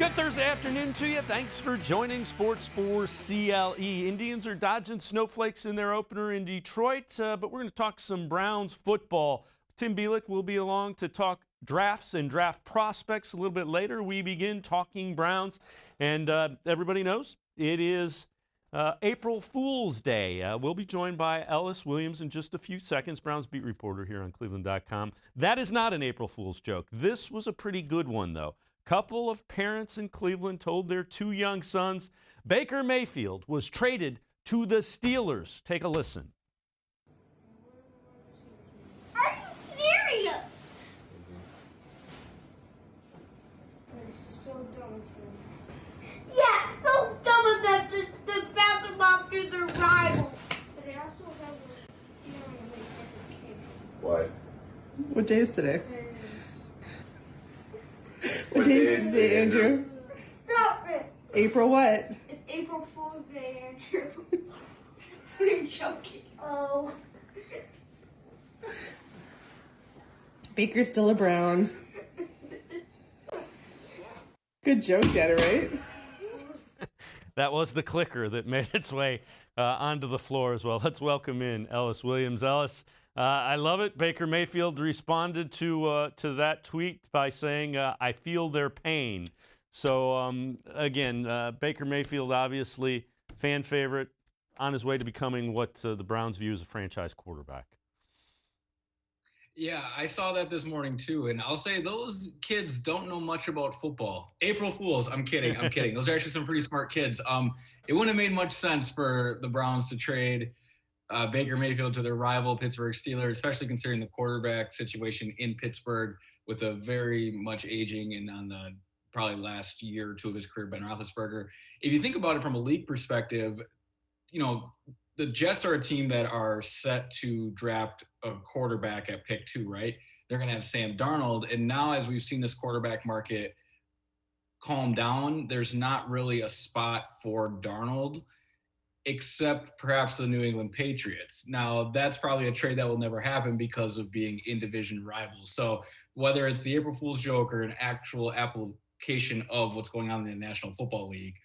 Good Thursday afternoon to you. Thanks for joining Sports4CLE. Indians are dodging snowflakes in their opener in Detroit, but we're going to talk some Browns football. Tim Bielik will be along to talk drafts and draft prospects a little bit later. We begin talking Browns, and everybody knows it is April Fool's Day. We'll be joined by Ellis Williams in just a few seconds, Browns beat reporter here on cleveland.com. That is not an April Fool's joke. This was a pretty good one, though. Couple of parents in Cleveland told their two young sons Baker Mayfield was traded to the Steelers. Take a listen. Are you serious? They're so dumb for me. Yeah, so dumb of them to bounce them off to their rivals. But they also have a feeling they get the kid. Why? What day is today? What day is today, Andrew? Stop it. April what? It's April Fool's Day, Andrew. I'm joking. Oh. Baker's still a Brown. Good joke, Dad, right? That was the clicker that made its way onto the floor as well. Let's welcome in Ellis Williams. Ellis, I love it. Baker Mayfield responded to that tweet by saying, I feel their pain. So, again, Baker Mayfield, obviously fan favorite, on his way to becoming what the Browns view as a franchise quarterback. Yeah, I saw that this morning too, and I'll say those kids don't know much about football. April Fools, I'm kidding. Those are actually some pretty smart kids. It wouldn't have made much sense for the Browns to trade Baker Mayfield to their rival Pittsburgh Steelers, especially considering the quarterback situation in Pittsburgh with a very much aging and on the probably last year or two of his career, Ben Roethlisberger. If you think about it from a league perspective, you know, the Jets are a team that are set to draft a quarterback at pick 2, right? They're going to have Sam Darnold. And now as we've seen this quarterback market calm down, there's not really a spot for Darnold except perhaps the New England Patriots. Now, that's probably a trade that will never happen because of being in-division rivals. So whether it's the April Fool's joke or an actual application of what's going on in the National Football League,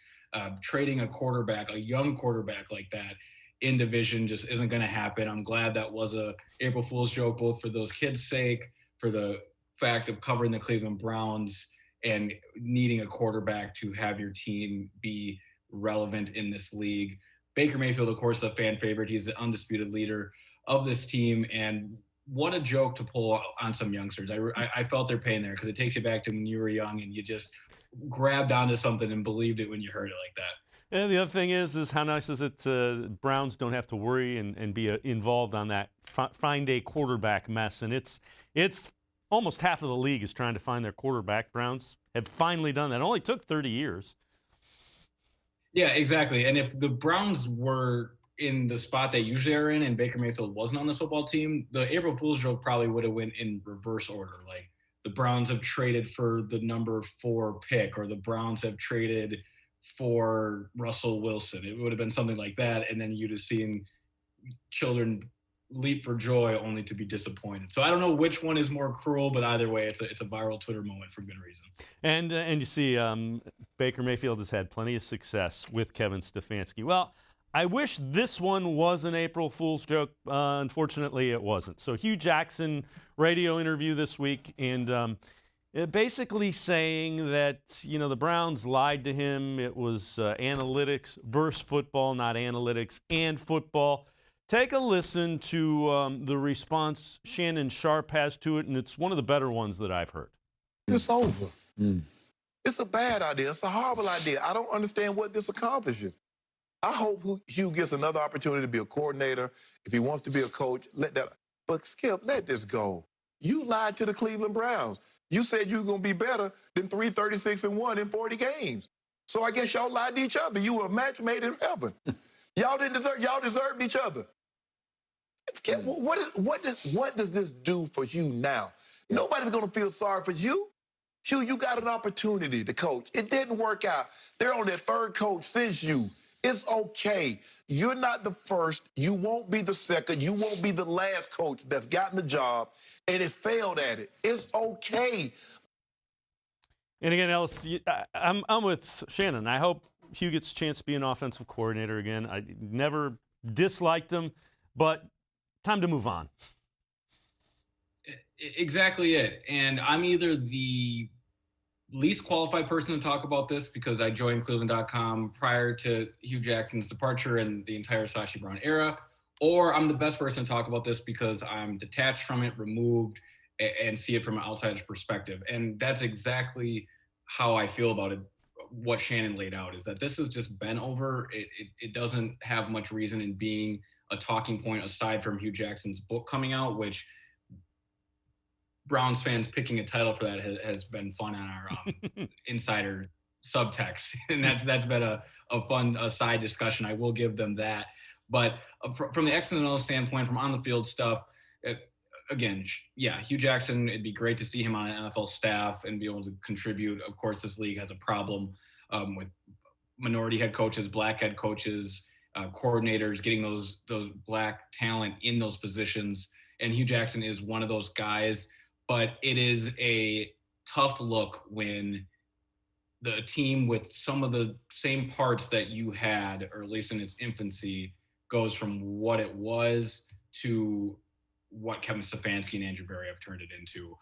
trading a quarterback, a young quarterback like that, in division just isn't going to happen. I'm glad that was a April Fool's joke, both for those kids' sake, for the fact of covering the Cleveland Browns and needing a quarterback to have your team be relevant in this league. Baker Mayfield, of course, the fan favorite. He's the undisputed leader of this team. And what a joke to pull on some youngsters. I felt their pain there because it takes you back to when you were young and you just grabbed onto something and believed it when you heard it like that. And the other thing is how nice is it Browns don't have to worry and be involved on that find a quarterback mess. And it's almost half of the league is trying to find their quarterback. Browns have finally done that. It only took 30 years. Yeah, exactly. And if the Browns were in the spot they usually are in and Baker Mayfield wasn't on this football team, the April Fool's joke probably would have went in reverse order. Like the Browns have traded for the number 4 pick, or the Browns have traded for Russell Wilson. It would have been something like that, and then you'd have seen children leap for joy only to be disappointed. So I don't know which one is more cruel, but either way, it's a viral Twitter moment for good reason. And you see, Baker Mayfield has had plenty of success with Kevin Stefanski. Well, I wish this one was an April Fool's joke. Unfortunately, it wasn't. So Hue Jackson radio interview this week, and basically saying that, you know, the Browns lied to him. It was analytics versus football, not analytics and football. Take a listen to the response Shannon Sharpe has to it, and it's one of the better ones that I've heard. It's over. It's a bad idea. It's a horrible idea. I don't understand what this accomplishes. I hope Hugh gets another opportunity to be a coordinator. If he wants to be a coach, let that. But Skip, let this go. You lied to the Cleveland Browns. You said you were going to be better than 336-1 in 40 games. So I guess y'all lied to each other. You were a match made in heaven. Y'all deserved each other. Skip, what does this do for Hugh now? Nobody's going to feel sorry for you. Hugh, you got an opportunity to coach. It didn't work out. They're on their 3rd coach since you. It's okay. You're not the first. You won't be the second. You won't be the last coach that's gotten the job and it failed at it. It's okay. And again, Ellis, I'm with Shannon. I hope Hue gets a chance to be an offensive coordinator again. I never disliked him, but time to move on. Exactly it. And I'm either the least qualified person to talk about this because I joined cleveland.com prior to Hue Jackson's departure and the entire Sashi Brown era, or I'm the best person to talk about this because I'm detached from it, removed, and see it from an outsider's perspective. And that's exactly how I feel about it. What Shannon laid out is that this has just been over. It doesn't have much reason in being a talking point aside from Hue Jackson's book coming out, which Browns fans picking a title for that has been fun on our insider subtext. And that's been a fun side discussion. I will give them that. But from the X and O standpoint, from on the field stuff, again, yeah, Hue Jackson, it'd be great to see him on an NFL staff and be able to contribute. Of course, this league has a problem with minority head coaches, black head coaches, coordinators, getting those black talent in those positions. And Hue Jackson is one of those guys. But it is a tough look when the team with some of the same parts that you had, or at least in its infancy, goes from what it was to what Kevin Stefanski and Andrew Berry have turned it into.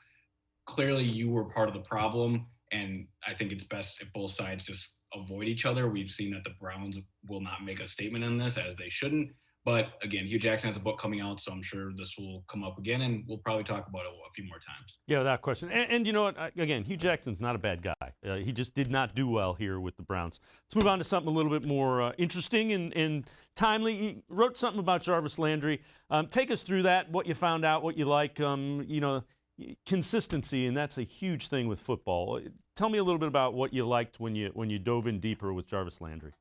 Clearly, you were part of the problem, and I think it's best if both sides just avoid each other. We've seen that the Browns will not make a statement on this, as they shouldn't. But again, Hue Jackson has a book coming out, so I'm sure this will come up again, and we'll probably talk about it a few more times. Yeah, without question. And you know what? Again, Hue Jackson's not a bad guy. He just did not do well here with the Browns. Let's move on to something a little bit more interesting and timely. He wrote something about Jarvis Landry. Take us through that, what you found out, what you like. Consistency, and that's a huge thing with football. Tell me a little bit about what you liked when you dove in deeper with Jarvis Landry.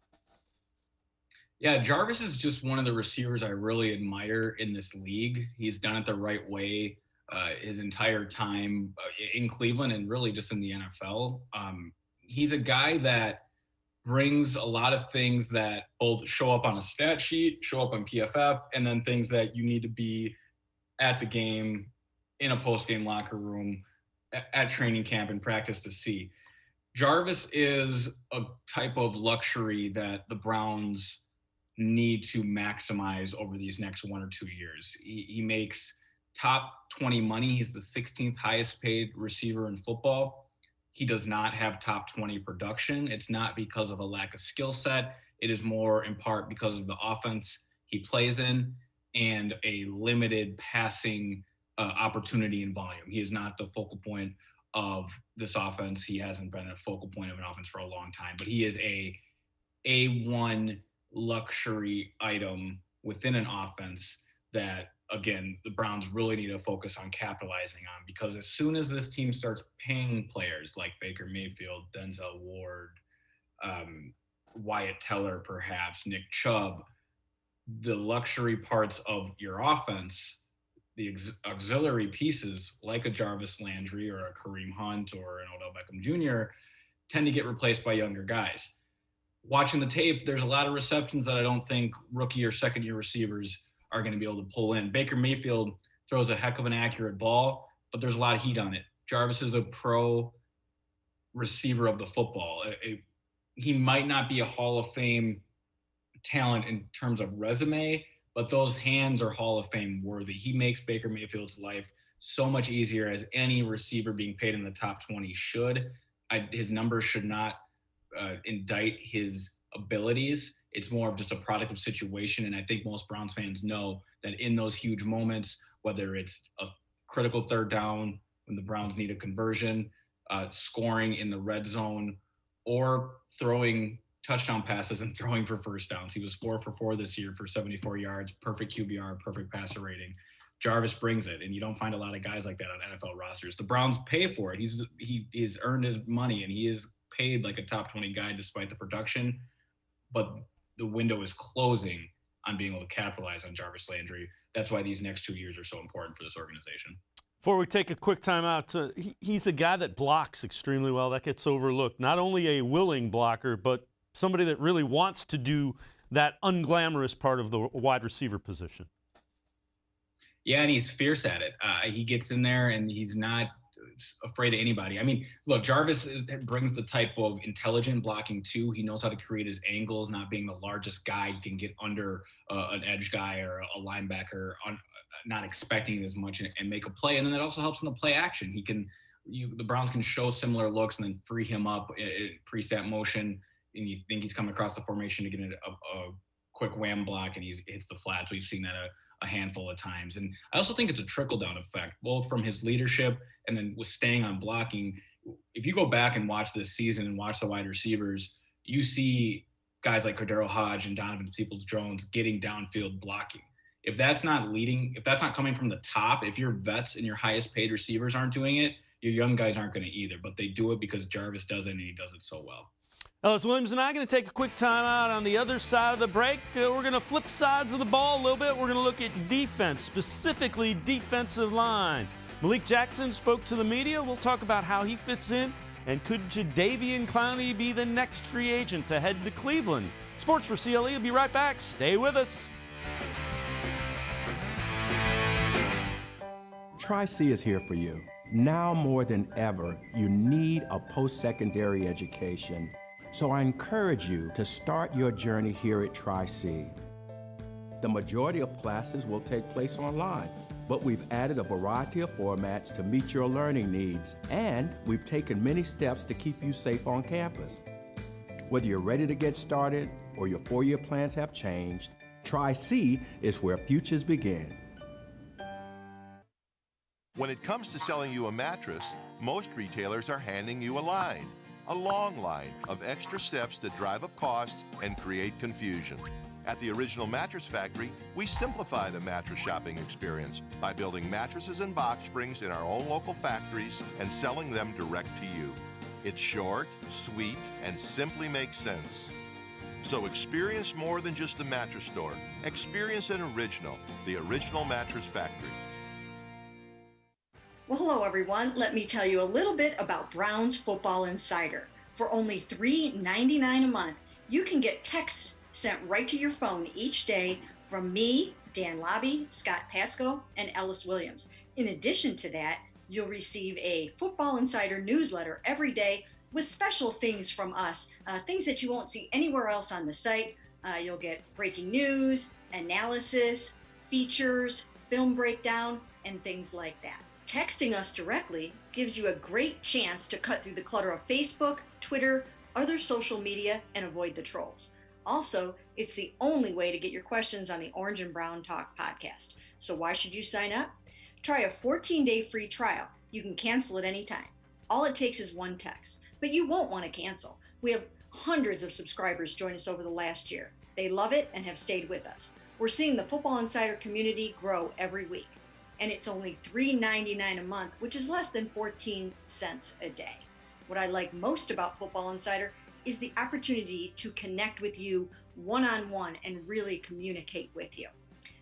Yeah, Jarvis is just one of the receivers I really admire in this league. He's done it the right way his entire time in Cleveland and really just in the NFL. He's a guy that brings a lot of things that both show up on a stat sheet, show up on PFF, and then things that you need to be at the game, in a post-game locker room, at training camp and practice to see. Jarvis is a type of luxury that the Browns need to maximize over these next 1 or 2 years. He makes top 20 money. He's the 16th highest paid receiver in football. He does not have top 20 production. It's not because of a lack of skill set. It is more in part because of the offense he plays in and a limited passing opportunity and volume. He is not the focal point of this offense. He hasn't been a focal point of an offense for a long time, but he is a A1 luxury item within an offense that, again, the Browns really need to focus on capitalizing on, because as soon as this team starts paying players like Baker Mayfield, Denzel Ward, Wyatt Teller, perhaps Nick Chubb, the luxury parts of your offense, the auxiliary pieces like a Jarvis Landry or a Kareem Hunt or an Odell Beckham Jr. tend to get replaced by younger guys. Watching the tape, there's a lot of receptions that I don't think rookie or second-year receivers are going to be able to pull in. Baker Mayfield throws a heck of an accurate ball, but there's a lot of heat on it. Jarvis is a pro receiver of the football. He might not be a Hall of Fame talent in terms of resume, but those hands are Hall of Fame worthy. He makes Baker Mayfield's life so much easier, as any receiver being paid in the top 20 should. His numbers should not indict his abilities. It's more of just a product of situation. And I think most Browns fans know that in those huge moments, whether it's a critical third down when the Browns need a conversion, scoring in the red zone, or throwing touchdown passes and throwing for first downs. He was 4 for 4 this year for 74 yards, perfect QBR, perfect passer rating. Jarvis brings it, and you don't find a lot of guys like that on NFL rosters. The Browns pay for it. He's earned his money, and he is paid like a top 20 guy despite the production, but the window is closing on being able to capitalize on Jarvis Landry. That's why these next 2 years are so important for this organization. Before we take a quick time out, he's a guy that blocks extremely well. That gets overlooked. Not only a willing blocker, but somebody that really wants to do that unglamorous part of the wide receiver position. Yeah, and he's fierce at it. He gets in there, and he's not afraid of anybody. I mean, look, Jarvis brings the type of intelligent blocking too. He knows how to create his angles, not being the largest guy. He can get under an edge guy or a linebacker on not expecting as much and make a play. And then that also helps in the play action. The Browns can show similar looks and then free him up in preset motion. And you think he's coming across the formation to get a quick wham block, and he hits the flats. We've seen that a handful of times. And I also think it's a trickle-down effect, both from his leadership and then with staying on blocking. If you go back and watch this season and watch the wide receivers, you see guys like Cordero Hodge and Donovan Peoples-Jones getting downfield blocking. If that's not coming from the top, if your vets and your highest paid receivers aren't doing it, your young guys aren't going to either. But they do it because Jarvis does it, and he does it so well. Ellis Williams and I are going to take a quick time out. On the other side of the break, we're going to flip sides of the ball a little bit. We're going to look at defense, specifically defensive line. Malik Jackson spoke to the media. We'll talk about how he fits in. And could Jadeveon Clowney be the next free agent to head to Cleveland? Sports4CLE will be right back. Stay with us. Tri-C is here for you. Now more than ever, you need a post-secondary education. So I encourage you to start your journey here at Tri-C. The majority of classes will take place online, but we've added a variety of formats to meet your learning needs, and we've taken many steps to keep you safe on campus. Whether you're ready to get started or your four-year plans have changed, Tri-C is where futures begin. When it comes to selling you a mattress, most retailers are handing you a long line of extra steps that drive up costs and create confusion. At the Original Mattress Factory, we simplify the mattress shopping experience by building mattresses and box springs in our own local factories and selling them direct to you. It's short, sweet, and simply makes sense. So experience more than just the mattress store. Experience an original, the Original Mattress Factory. Well, hello everyone. Let me tell you a little bit about Browns Football Insider. For only $3.99 a month, you can get texts sent right to your phone each day from me, Dan Lobby, Scott Pasco, and Ellis Williams. In addition to that, you'll receive a Football Insider newsletter every day with special things from us, things that you won't see anywhere else on the site. You'll get breaking news, analysis, features, film breakdown, and things like that. Texting us directly gives you a great chance to cut through the clutter of Facebook, Twitter, other social media, and avoid the trolls. Also, it's the only way to get your questions on the Orange and Brown Talk podcast. So why should you sign up? Try a 14-day free trial. You can cancel at any time. All it takes is one text, but you won't want to cancel. We have hundreds of subscribers join us over the last year. They love it and have stayed with us. We're seeing the Football Insider community grow every week. And it's only $3.99 a month, which is less than 14 cents a day. What I like most about Football Insider is the opportunity to connect with you one-on-one and really communicate with you.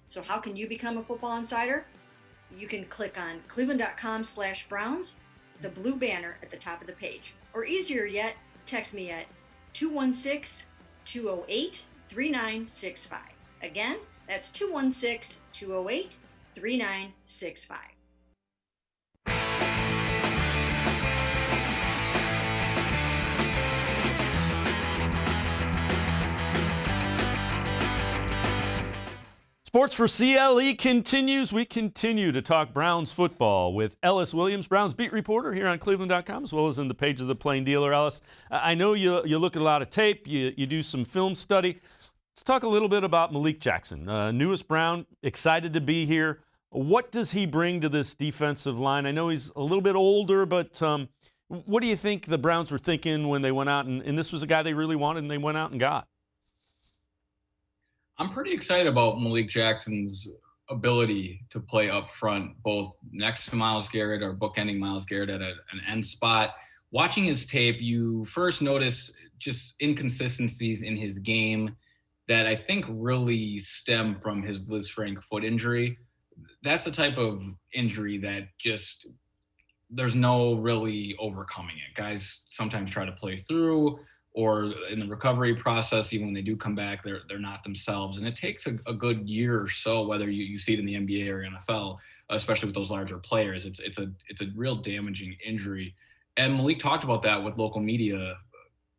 So how can you become a Football Insider? You can click on cleveland.com/Browns, the blue banner at the top of the page. Or easier yet, text me at 216-208-3965. Again, that's 216-208-3965. Sports4CLE continues. We continue to talk Browns football with Ellis Williams, Browns beat reporter here on cleveland.com, as well as in the pages of the Plain Dealer. Ellis, I know you look at a lot of tape. You do some film study. Let's talk a little bit about Malik Jackson, newest Brown, excited to be here. What does he bring to this defensive line? I know he's a little bit older, but what do you think the Browns were thinking when they went out and this was a guy they really wanted and they went out and got? I'm pretty excited about Malik Jackson's ability to play up front, both next to Myles Garrett or bookending Myles Garrett at an end spot. Watching his tape, you first notice just inconsistencies in his game that I think really stem from his Lisfranc foot injury. That's the type of injury that just there's no really overcoming it. Guys sometimes try to play through, or in the recovery process, even when they do come back, they're not themselves. And it takes a good year or so, whether you see it in the NBA or NFL, especially with those larger players. It's a real damaging injury. And Malik talked about that with local media,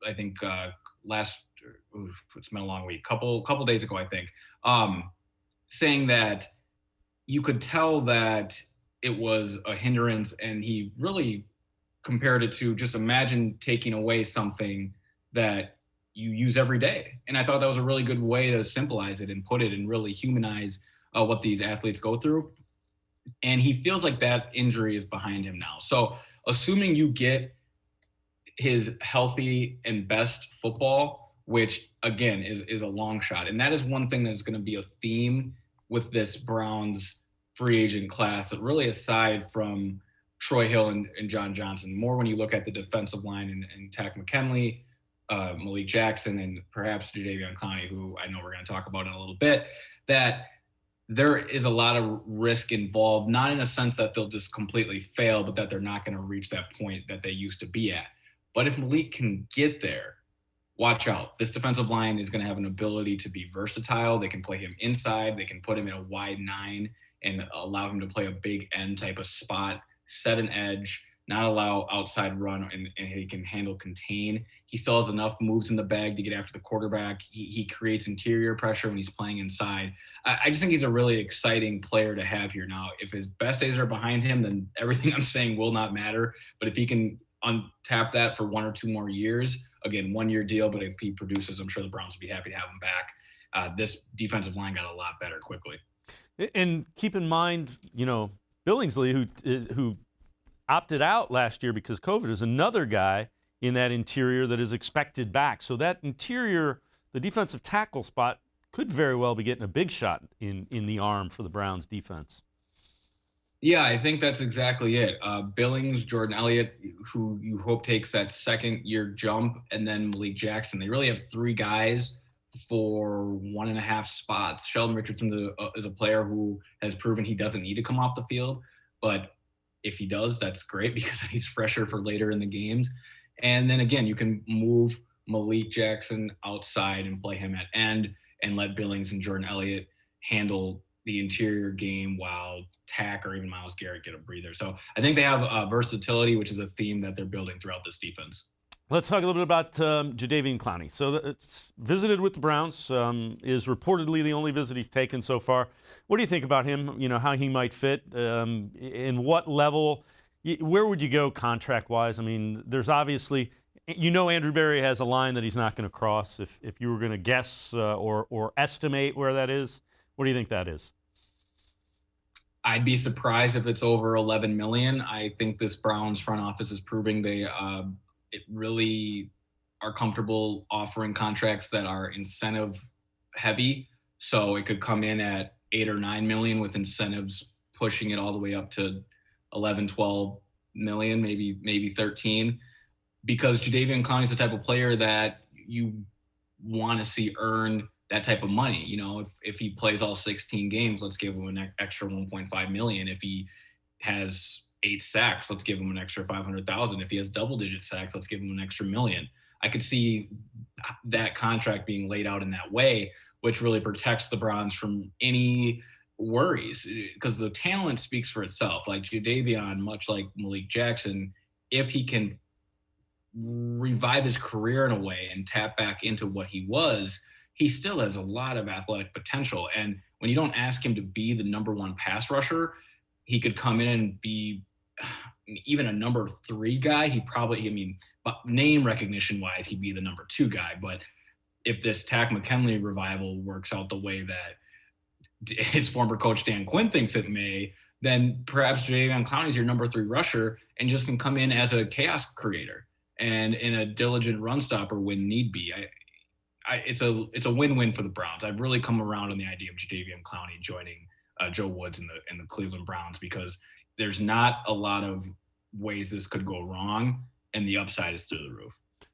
I think it's been a long week, couple days ago, I think, saying that you could tell that it was a hindrance, and he really compared it to, just imagine taking away something that you use every day. And I thought that was a really good way to symbolize it and put it and really humanize what these athletes go through. And he feels like that injury is behind him now. So assuming you get his healthy and best football, which again is a long shot. And that is one thing that's going to be a theme with this Browns free agent class, that really, aside from Troy Hill and John Johnson, more when you look at the defensive line and Takk McKinley, Malik Jackson, and perhaps Jadeveon Clowney, who I know we're going to talk about in a little bit, that there is a lot of risk involved, not in a sense that they'll just completely fail, but that they're not going to reach that point that they used to be at. But if Malik can get there, watch out. This defensive line is going to have an ability to be versatile. They can play him inside. They can put him in a wide 9 and allow him to play a big end type of spot, set an edge, not allow outside run, and he can handle contain. He still has enough moves in the bag to get after the quarterback. He creates interior pressure when he's playing inside. I just think he's a really exciting player to have here. Now, if his best days are behind him, then everything I'm saying will not matter. But if he can untap that for 1 or 2 more years, again, 1-year deal, but if he produces, I'm sure the Browns will be happy to have him back. This defensive line got a lot better quickly. And keep in mind, Billingsley, who opted out last year because COVID, is another guy in that interior that is expected back. So that interior, the defensive tackle spot, could very well be getting a big shot in the arm for the Browns defense. Yeah, I think that's exactly it. Billings, Jordan Elliott, who you hope takes that second-year jump, and then Malik Jackson. They really have 3 guys for 1.5 spots. Sheldon Richardson is a player who has proven he doesn't need to come off the field, but if he does, that's great because he's fresher for later in the games. And then again, you can move Malik Jackson outside and play him at end and let Billings and Jordan Elliott handle the interior game while Takk or even Myles Garrett get a breather. So I think they have versatility, which is a theme that they're building throughout this defense. Let's talk a little bit about Jadeveon Clowney. So it's visited with the Browns, is reportedly the only visit he's taken so far. What do you think about him, how he might fit, in what level? Where would you go contract-wise? I mean, there's obviously, Andrew Berry has a line that he's not going to cross. If you were going to guess or estimate where that is, what do you think that is? I'd be surprised if it's over $11 million. I think this Browns front office is proving they really are comfortable offering contracts that are incentive heavy. So it could come in at $8 or $9 million with incentives pushing it all the way up to 11, 12 million, maybe 13, because Jadeveon Clowney is the type of player that you want to see earn that type of money. If he plays all 16 games, let's give him an extra 1.5 million. If he has 8 sacks, let's give him an extra 500,000. If he has double-digit sacks, let's give him an extra $1 million. I could see that contract being laid out in that way, which really protects the Browns from any worries, because the talent speaks for itself. Like Jadeveon, much like Malik Jackson, if he can revive his career in a way and tap back into what he was, he still has a lot of athletic potential. And when you don't ask him to be the number 1 pass rusher, he could come in and be even a number 3 guy. He probably, name recognition wise, he'd be the number 2 guy. But if this Takk McKinley revival works out the way that his former coach Dan Quinn thinks it may, then perhaps Jadeveon Clowney is your number 3 rusher and just can come in as a chaos creator and in a diligent run stopper when need be. It's a win-win for the Browns. I've really come around on the idea of Jadeveon Clowney joining Joe Woods in the Cleveland Browns, because there's not a lot of ways this could go wrong, and the upside is through the roof.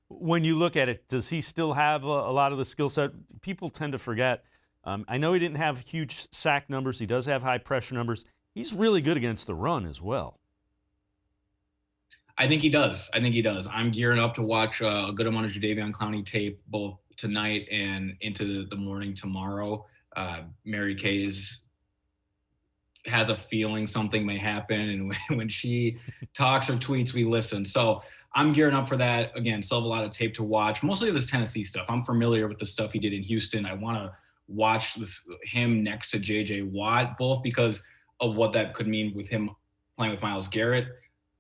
When you look at it, does he still have a lot of the skill set? People tend to forget. I know he didn't have huge sack numbers. He does have high pressure numbers. He's really good against the run as well. I think he does. I'm gearing up to watch a good amount of Jadeveon Clowney tape both tonight and into the morning tomorrow. Mary Kay is has a feeling something may happen. And when she talks or tweets, we listen. So I'm gearing up for that. Again, still have a lot of tape to watch, mostly this Tennessee stuff. I'm familiar with the stuff he did in Houston. I want to watch him next to J.J. Watt, both because of what that could mean with him playing with Myles Garrett,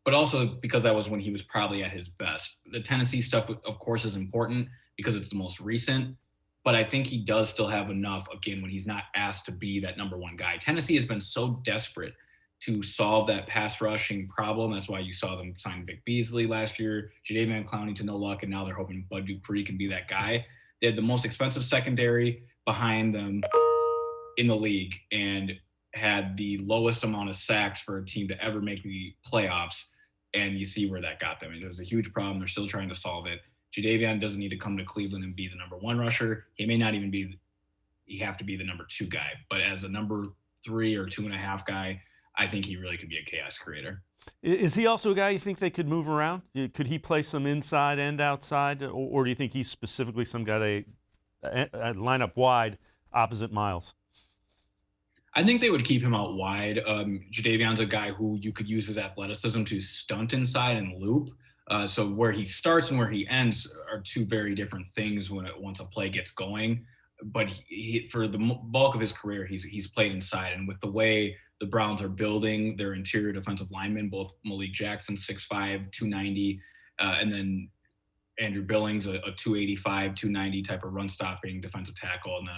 but also because that was when he was probably at his best. The Tennessee stuff, of course, is important because it's the most recent, but I think he does still have enough, again, when he's not asked to be that number one guy. Tennessee has been so desperate to solve that pass rushing problem. That's why you saw them sign Vic Beasley last year, Jadeveon Clowney to no luck, and now they're hoping Bud Dupree can be that guy. They had the most expensive secondary behind them in the league and had the lowest amount of sacks for a team to ever make the playoffs. And you see where that got them. And it was a huge problem. They're still trying to solve it. Jadeveon doesn't need to come to Cleveland and be the number one rusher. He may not even be, you have to be the number two guy. But as a number 3 or 2.5 guy, I think he really could be a chaos creator. Is he also a guy you think they could move around? Could he play some inside and outside? Or do you think he's specifically some guy they line up wide opposite Myles? I think they would keep him out wide. Jadeveon's a guy who you could use his athleticism to stunt inside and loop. So where he starts and where he ends are two very different things once a play gets going. But for the bulk of his career, he's played inside. And with the way the Browns are building their interior defensive linemen, both Malik Jackson, 6'5", 290, and then Andrew Billings, a 285, 290 type of run-stopping defensive tackle, and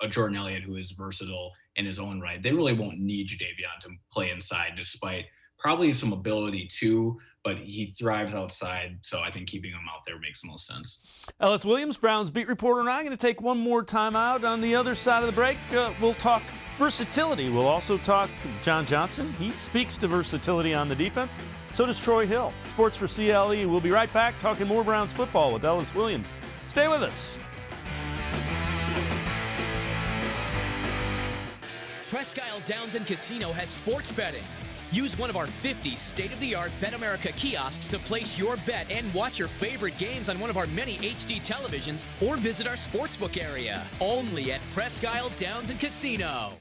a Jordan Elliott who is versatile in his own right. They really won't need Jadeveon to play inside, despite probably some ability too, but he thrives outside, so I think keeping him out there makes the most sense. Ellis Williams, Browns beat reporter, and I'm going to take one more time out. On the other side of the break, we'll talk versatility. We'll also talk John Johnson. He speaks to versatility on the defense. So does Troy Hill. Sports for CLE. We'll be right back talking more Browns football with Ellis Williams. Stay with us. Presque Isle Downs and Casino has sports betting. Use one of our 50 state-of-the-art Bet America kiosks to place your bet and watch your favorite games on one of our many HD televisions or visit our sportsbook area. Only at Presque Isle Downs and Casino.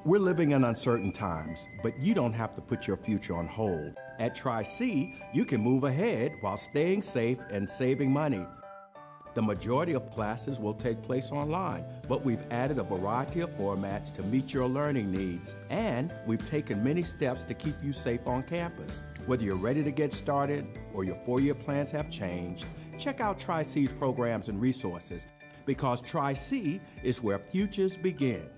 We're living in uncertain times, but you don't have to put your future on hold. At Tri-C, you can move ahead while staying safe and saving money. The majority of classes will take place online, but we've added a variety of formats to meet your learning needs, and we've taken many steps to keep you safe on campus. Whether you're ready to get started or your four-year plans have changed, check out Tri-C's programs and resources, because Tri-C is where futures begin.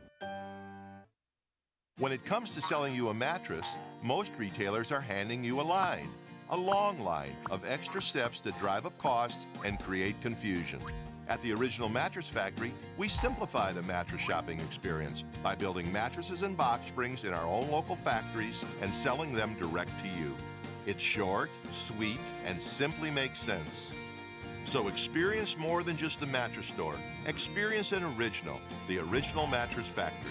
When it comes to selling you a mattress, most retailers are handing you a line. A long line of extra steps that drive up costs and create confusion. At the Original Mattress Factory, we simplify the mattress shopping experience by building mattresses and box springs in our own local factories and selling them direct to you. It's short, sweet, and simply makes sense. So experience more than just the mattress store. Experience an original, the Original Mattress Factory.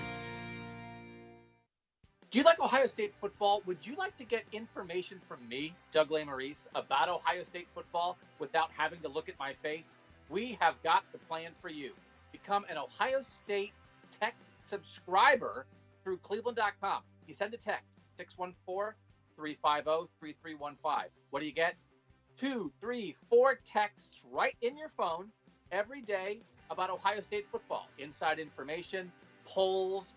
Do you like Ohio State football? Would you like to get information from me, Doug Lesmerises, about Ohio State football without having to look at my face? We have got the plan for you. Become an Ohio State text subscriber through cleveland.com. You send a text, 614-350-3315. What do you get? 2, 3, 4 texts right in your phone every day about Ohio State football. Inside information, polls,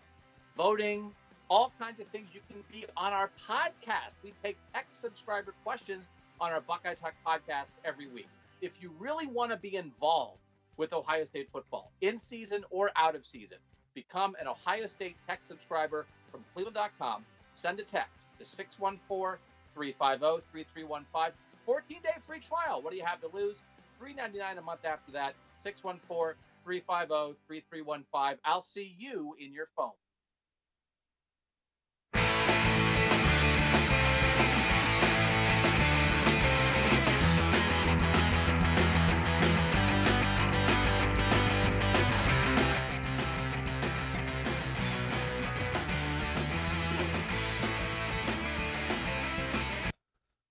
voting, all kinds of things. You can be on our podcast. We take text subscriber questions on our Buckeye Talk podcast every week. If you really want to be involved with Ohio State football, in season or out of season, become an Ohio State text subscriber from cleveland.com. Send a text to 614-350-3315. 14-day free trial. What do you have to lose? $3.99 a month after that. 614-350-3315. I'll see you in your phone.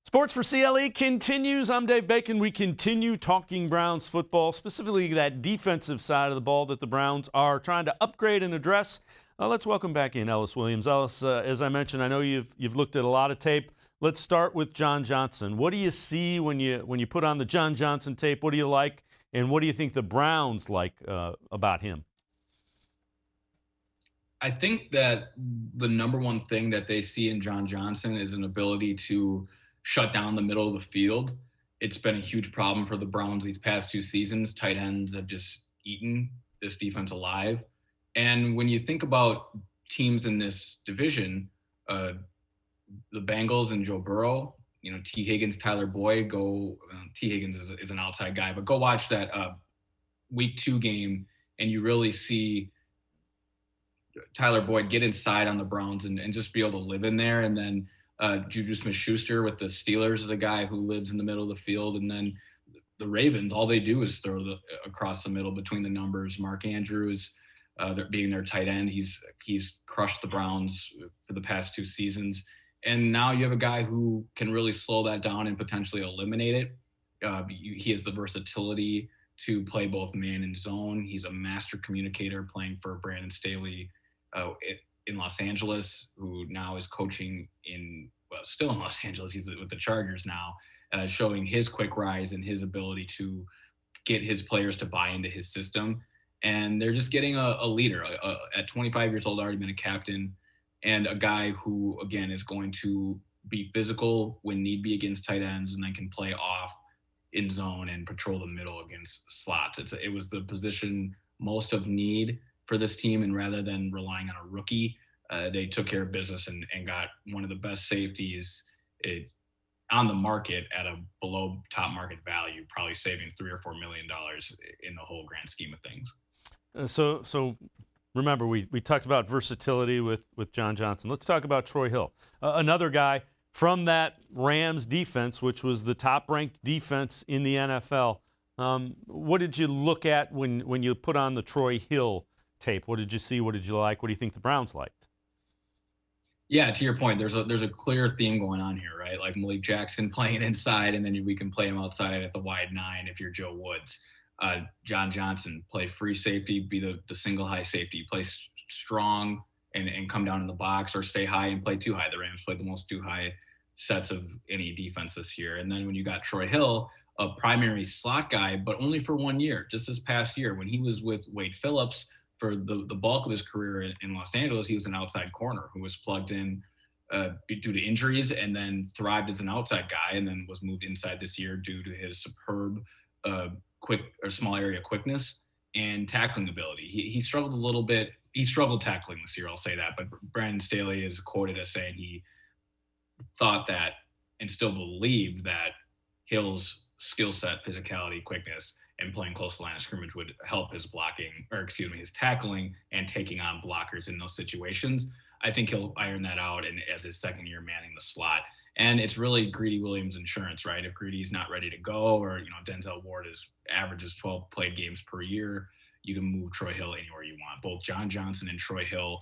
Sports for CLE continues. I'm Dave Bacon. We continue talking Browns football, specifically that defensive side of the ball that the Browns are trying to upgrade and address. Let's welcome back in Ellis Williams. Ellis, as I mentioned, I know you've looked at a lot of tape. Let's start with John Johnson. What do you see when you put on the John Johnson tape? What do you like, and what do you think the Browns like about him? I think that the number one thing that they see in John Johnson is an ability to shut down the middle of the field. It's been a huge problem for the Browns these past 2 seasons. Tight ends have just eaten this defense alive. And when you think about teams in this division, the Bengals and Joe Burrow, T. Higgins, Tyler Boyd, T. Higgins is an outside guy, but go watch that week 2 game and you really see Tyler Boyd get inside on the Browns and just be able to live in there. And then Juju Smith-Schuster with the Steelers is a guy who lives in the middle of the field. And then the Ravens, all they do is throw across the middle between the numbers. Mark Andrews, being their tight end, he's crushed the Browns for the past 2 seasons. And now you have a guy who can really slow that down and potentially eliminate it. He has the versatility to play both man and zone. He's a master communicator playing for Brandon Staley in Los Angeles, who now is coaching still in Los Angeles. He's with the Chargers now, showing his quick rise and his ability to get his players to buy into his system. And they're just getting a leader at 25 years old, already been a captain, and a guy who, again, is going to be physical when need be against tight ends, and then can play off in zone and patrol the middle against slots. It was the position most of need for this team, and rather than relying on a rookie, they took care of business and got one of the best safeties on the market at a below top market value, probably saving $3 or $4 million in the whole grand scheme of things. So remember, we talked about versatility with John Johnson. Let's talk about Troy Hill, another guy from that Rams defense, which was the top-ranked defense in the NFL. What did you look at when you put on the Troy Hill tape? What did you see? What did you like? What do you think the Browns liked? Yeah, to your point, there's a clear theme going on here, right? Like Malik Jackson playing inside, and then we can play him outside at the wide 9 if you're Joe Woods. John Johnson, play free safety, be the single high safety, play strong and come down in the box, or stay high and play too high. The Rams played the most too high sets of any defense this year. And then when you got Troy Hill, a primary slot guy, but only for 1 year, just this past year, when he was with Wade Phillips for the bulk of his career in Los Angeles, he was an outside corner who was plugged in due to injuries, and then thrived as an outside guy, and then was moved inside this year due to his superb quick or small area quickness and tackling ability. He struggled a little bit. He struggled tackling this year, I'll say that. But Brandon Staley is quoted as saying he thought that and still believed that Hill's skill set, physicality, quickness, and playing close to the line of scrimmage would help his his tackling and taking on blockers in those situations. I think he'll iron that out and as his second year manning the slot. And it's really Greedy Williams insurance, right? If Greedy's not ready to go, or Denzel Ward averages 12 played games per year, you can move Troy Hill anywhere you want. Both John Johnson and Troy Hill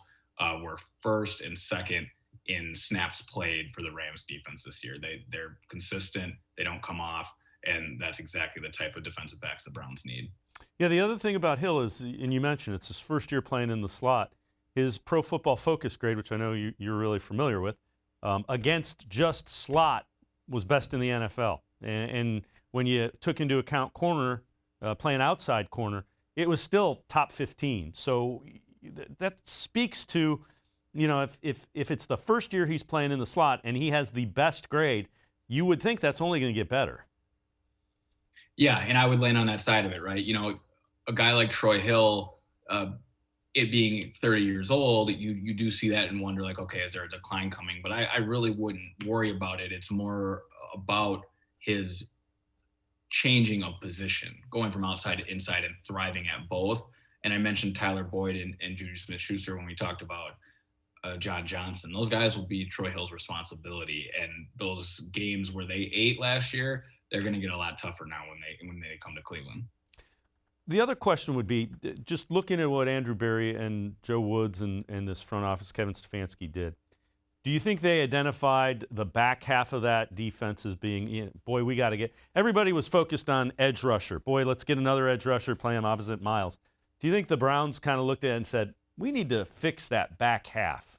were first and second in snaps played for the Rams defense this year. They're consistent, they don't come off, and that's exactly the type of defensive backs the Browns need. Yeah, the other thing about Hill is, and you mentioned it's his first year playing in the slot, his Pro Football Focus grade, which I know you're really familiar with, against just slot was best in the NFL. And when you took into account corner, playing outside corner, it was still top 15. So that speaks to, if it's the first year he's playing in the slot and he has the best grade, you would think that's only going to get better. Yeah, and I would land on that side of it, right? A guy like Troy Hill, it being 30 years old, you do see that and wonder, like, okay, is there a decline coming? But I really wouldn't worry about it. It's more about his changing of position, going from outside to inside and thriving at both. And I mentioned Tyler Boyd and Juju Smith-Schuster when we talked about John Johnson. Those guys will be Troy Hill's responsibility. And those games where they ate last year, they're going to get a lot tougher now when they come to Cleveland. The other question would be, just looking at what Andrew Berry and Joe Woods and this front office, Kevin Stefanski, did, do you think they identified the back half of that defense as being, boy, we got to get – everybody was focused on edge rusher. Boy, let's get another edge rusher, play him opposite Miles. Do you think the Browns kind of looked at it and said, we need to fix that back half.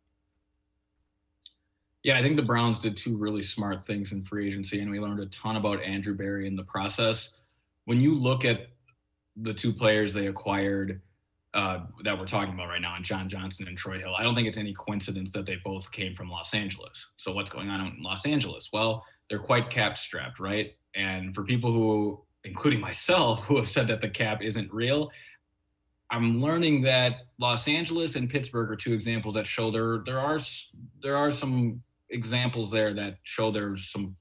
Yeah, I think the Browns did two really smart things in free agency, and we learned a ton about Andrew Berry in the process. When you look at the two players they acquired that we're talking about right now, and John Johnson and Troy Hill, I don't think it's any coincidence that they both came from Los Angeles. So what's going on in Los Angeles? Well, they're quite cap strapped, right? And for people who, including myself, who have said that the cap isn't real, I'm learning that Los Angeles and Pittsburgh are two examples that show there are some examples there that show there's some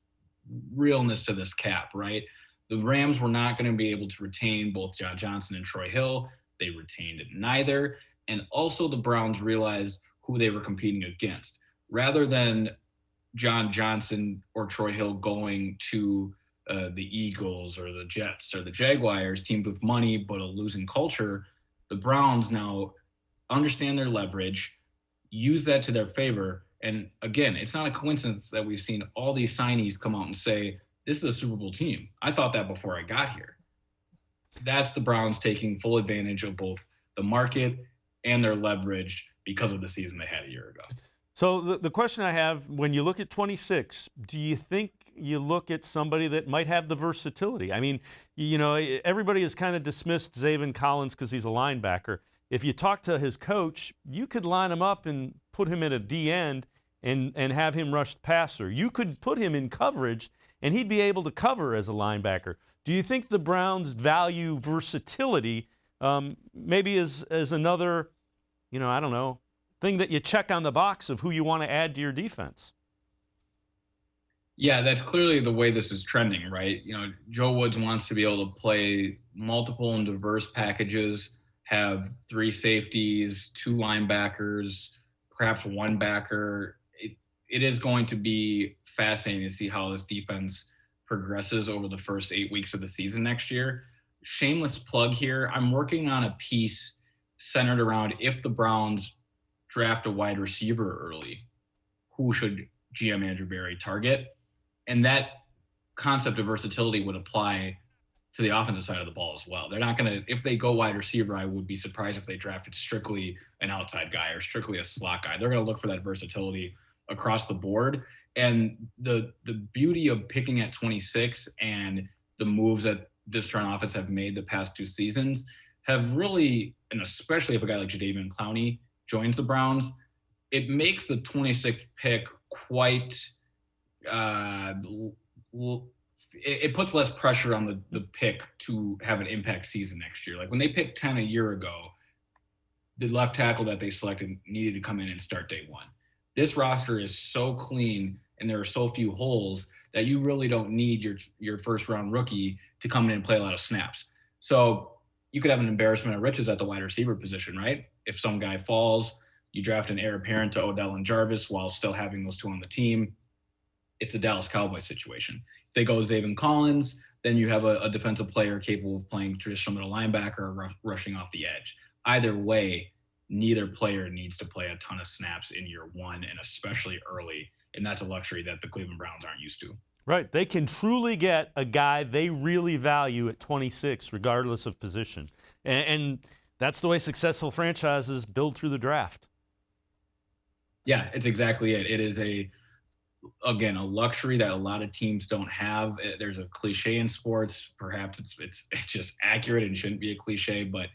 realness to this cap, right? The Rams were not going to be able to retain both John Johnson and Troy Hill. They retained neither. And also the Browns realized who they were competing against. Rather than John Johnson or Troy Hill going to the Eagles or the Jets or the Jaguars, teams with money but a losing culture, the Browns now understand their leverage, use that to their favor. And again, it's not a coincidence that we've seen all these signees come out and say, this is a Super Bowl team. I thought that before I got here. That's the Browns taking full advantage of both the market and their leverage because of the season they had a year ago. So the question I have, when you look at 26, do you think you look at somebody that might have the versatility? I mean, you know, everybody has kind of dismissed Zaven Collins because he's a linebacker. If you talk to his coach, you could line him up and put him at a D end and have him rush the passer. You could put him in coverage and he'd be able to cover as a linebacker. Do you think the Browns value versatility maybe as another, you know, I don't know, thing that you check on the box of who you want to add to your defense? Yeah, that's clearly the way this is trending, right? You know, Joe Woods wants to be able to play multiple and diverse packages, have 3 safeties, 2 linebackers, perhaps 1 backer. It is going to be fascinating to see how this defense progresses over the first 8 weeks of the season next year. Shameless plug here. I'm working on a piece centered around, if the Browns draft a wide receiver early, who should GM Andrew Berry target? And that concept of versatility would apply to the offensive side of the ball as well. They're not going to, if they go wide receiver, I would be surprised if they drafted strictly an outside guy or strictly a slot guy. They're going to look for that versatility across the board. And the beauty of picking at 26 and the moves that this front office have made the past 2 seasons have really, and especially if a guy like Jadeveon Clowney joins the Browns, it makes the 26th pick quite, it puts less pressure on the pick to have an impact season next year. Like when they picked 10 a year ago, the left tackle that they selected needed to come in and start day 1. This roster is so clean and there are so few holes that you really don't need your first round rookie to come in and play a lot of snaps. So you could have an embarrassment of riches at the wide receiver position, right? If some guy falls, you draft an heir apparent to Odell and Jarvis while still having those 2 on the team. It's a Dallas Cowboys situation. If they go Zaven Collins, then you have a defensive player capable of playing traditional middle linebacker or rushing off the edge. Either way, neither player needs to play a ton of snaps in year 1, and especially early. And that's a luxury that the Cleveland Browns aren't used to. Right. They can truly get a guy they really value at 26, regardless of position. And that's the way successful franchises build through the draft. Yeah, it's exactly it. It is a luxury that a lot of teams don't have. There's a cliche in sports. Perhaps it's just accurate and shouldn't be a cliche, but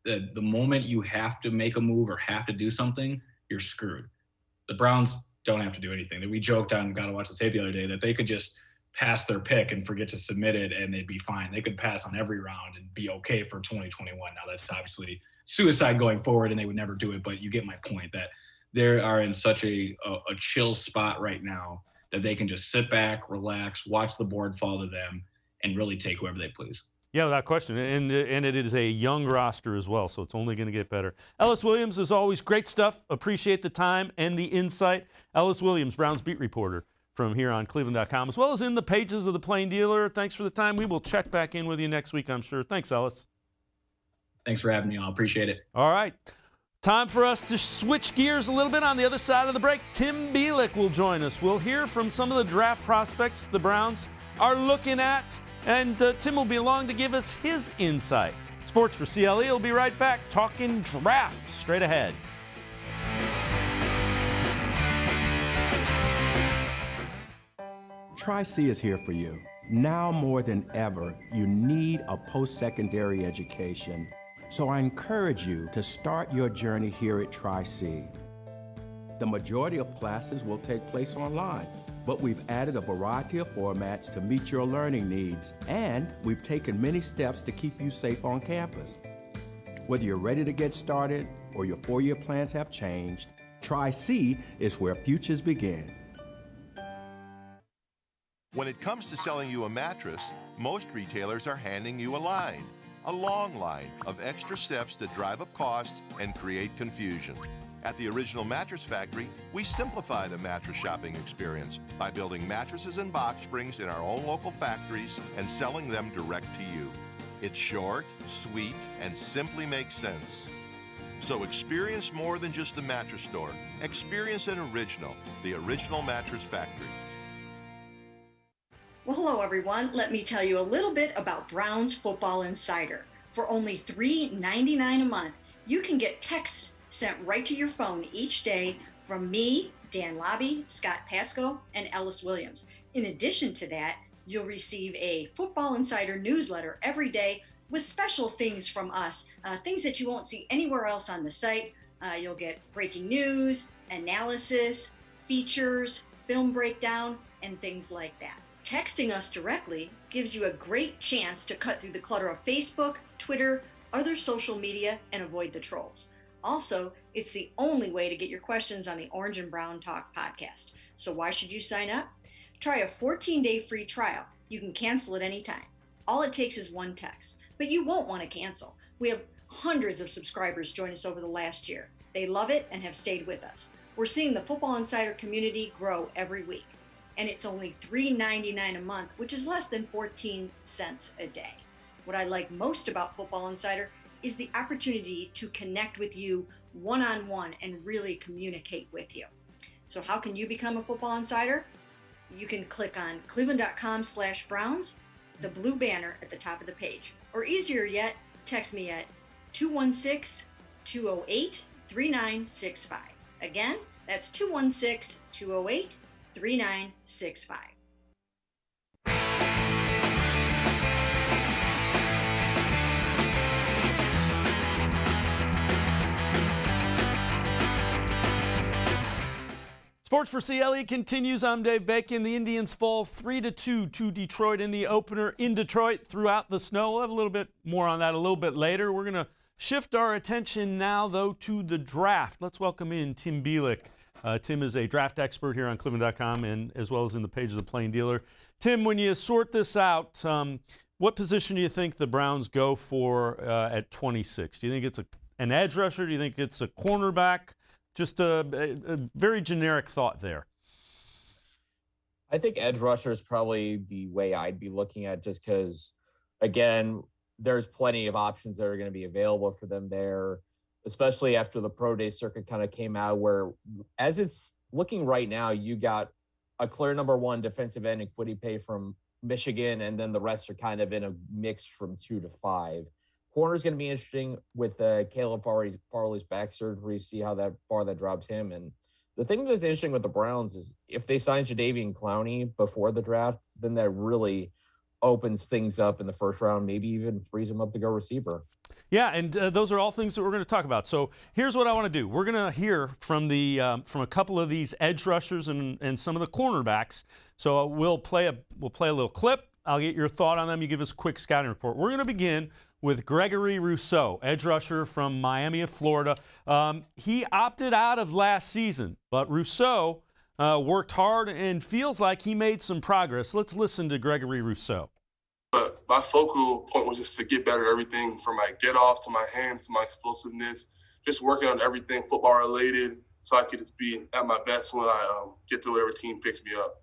the moment you have to make a move or have to do something, you're screwed. The Browns don't have to do anything. We joked on Gotta Watch the Tape the other day that they could just pass their pick and forget to submit it and they'd be fine. They could pass on every round and be okay for 2021. Now that's obviously suicide going forward and they would never do it, but you get my point that they are in such a chill spot right now that they can just sit back, relax, watch the board fall to them, and really take whoever they please. Yeah, without question. And it is a young roster as well, so it's only going to get better. Ellis Williams, as always, great stuff. Appreciate the time and the insight. Ellis Williams, Browns beat reporter from here on cleveland.com, as well as in the pages of the Plain Dealer. Thanks for the time. We will check back in with you next week, I'm sure. Thanks, Ellis. Thanks for having me on. Appreciate it. All right. Time for us to switch gears a little bit. On the other side of the break, Tim Bielik will join us. We'll hear from some of the draft prospects the Browns are looking at, and Tim will be along to give us his insight. Sports4CLE will be right back talking draft straight ahead. Tri-C is here for you. Now more than ever, you need a post-secondary education. So I encourage you to start your journey here at Tri-C. The majority of classes will take place online, but we've added a variety of formats to meet your learning needs, and we've taken many steps to keep you safe on campus. Whether you're ready to get started or your four-year plans have changed, Tri-C is where futures begin. When it comes to selling you a mattress, most retailers are handing you a long line of extra steps that drive up costs and create confusion. At the Original Mattress Factory, we simplify the mattress shopping experience by building mattresses and box springs in our own local factories and selling them direct to you. It's short, sweet, and simply makes sense. So experience more than just the mattress store. Experience an original, the Original Mattress Factory. Well, hello everyone. Let me tell you a little bit about Browns Football Insider. For only $3.99 a month, you can get texts sent right to your phone each day from me, Dan Lobby, Scott Pasco, and Ellis Williams. In addition to that, you'll receive a Football Insider newsletter every day with special things from us, things that you won't see anywhere else on the site. You'll get breaking news, analysis, features, film breakdown, and things like that. Texting us directly gives you a great chance to cut through the clutter of Facebook, Twitter, other social media, and avoid the trolls. Also, it's the only way to get your questions on the Orange and Brown Talk podcast. So why should you sign up? Try a 14-day free trial. You can cancel at any time. All it takes is one text, but you won't want to cancel. We have hundreds of subscribers join us over the last year. They love it and have stayed with us. We're seeing the Football Insider community grow every week. And it's only $3.99 a month, which is less than 14 cents a day. What I like most about Football Insider is the opportunity to connect with you one-on-one and really communicate with you. So how can you become a Football Insider? You can click on cleveland.com/Browns, the blue banner at the top of the page. Or easier yet, text me at 216-208-3965. Again, that's 216-208-3965. Sports4CLE continues. I'm Dave Bacon. The Indians fall 3-2 to Detroit in the opener in Detroit throughout the snow. We'll have a little bit more on that a little bit later. We're going to shift our attention now, though, to the draft. Let's welcome in Tim Bielik. Tim is a draft expert here on cleveland.com and as well as in the page of the Plain Dealer. Tim, when you sort this out, what position do you think the Browns go for at 26? Do you think it's an edge rusher? Do you think it's a cornerback? Just a very generic thought there. I think edge rusher is probably the way I'd be looking at, just because, again, there's plenty of options that are going to be available for them there, especially after the pro day circuit kind of came out, where as it's looking right now, you got a clear number one defensive end in Kwity Paye from Michigan, and then the rest are kind of in a mix from 2 to 5. Corner is going to be interesting with Caleb Farley's back surgery, see how far that drops him. And the thing that's interesting with the Browns is if they sign Jadeveon Clowney before the draft, then that really opens things up in the first round, maybe even frees them up to go receiver. Yeah, and those are all things that we're going to talk about. So here's what I want to do. We're going to hear from from a couple of these edge rushers and some of the cornerbacks. So we'll play a little clip. I'll get your thought on them. You give us a quick scouting report. We're going to begin with Gregory Rousseau, edge rusher from Miami of Florida. He opted out of last season, but Rousseau worked hard and feels like he made some progress. Let's listen to Gregory Rousseau. But my focal point was just to get better at everything, from my get off to my hands to my explosiveness, just working on everything football related so I could just be at my best when I get to whatever team picks me up.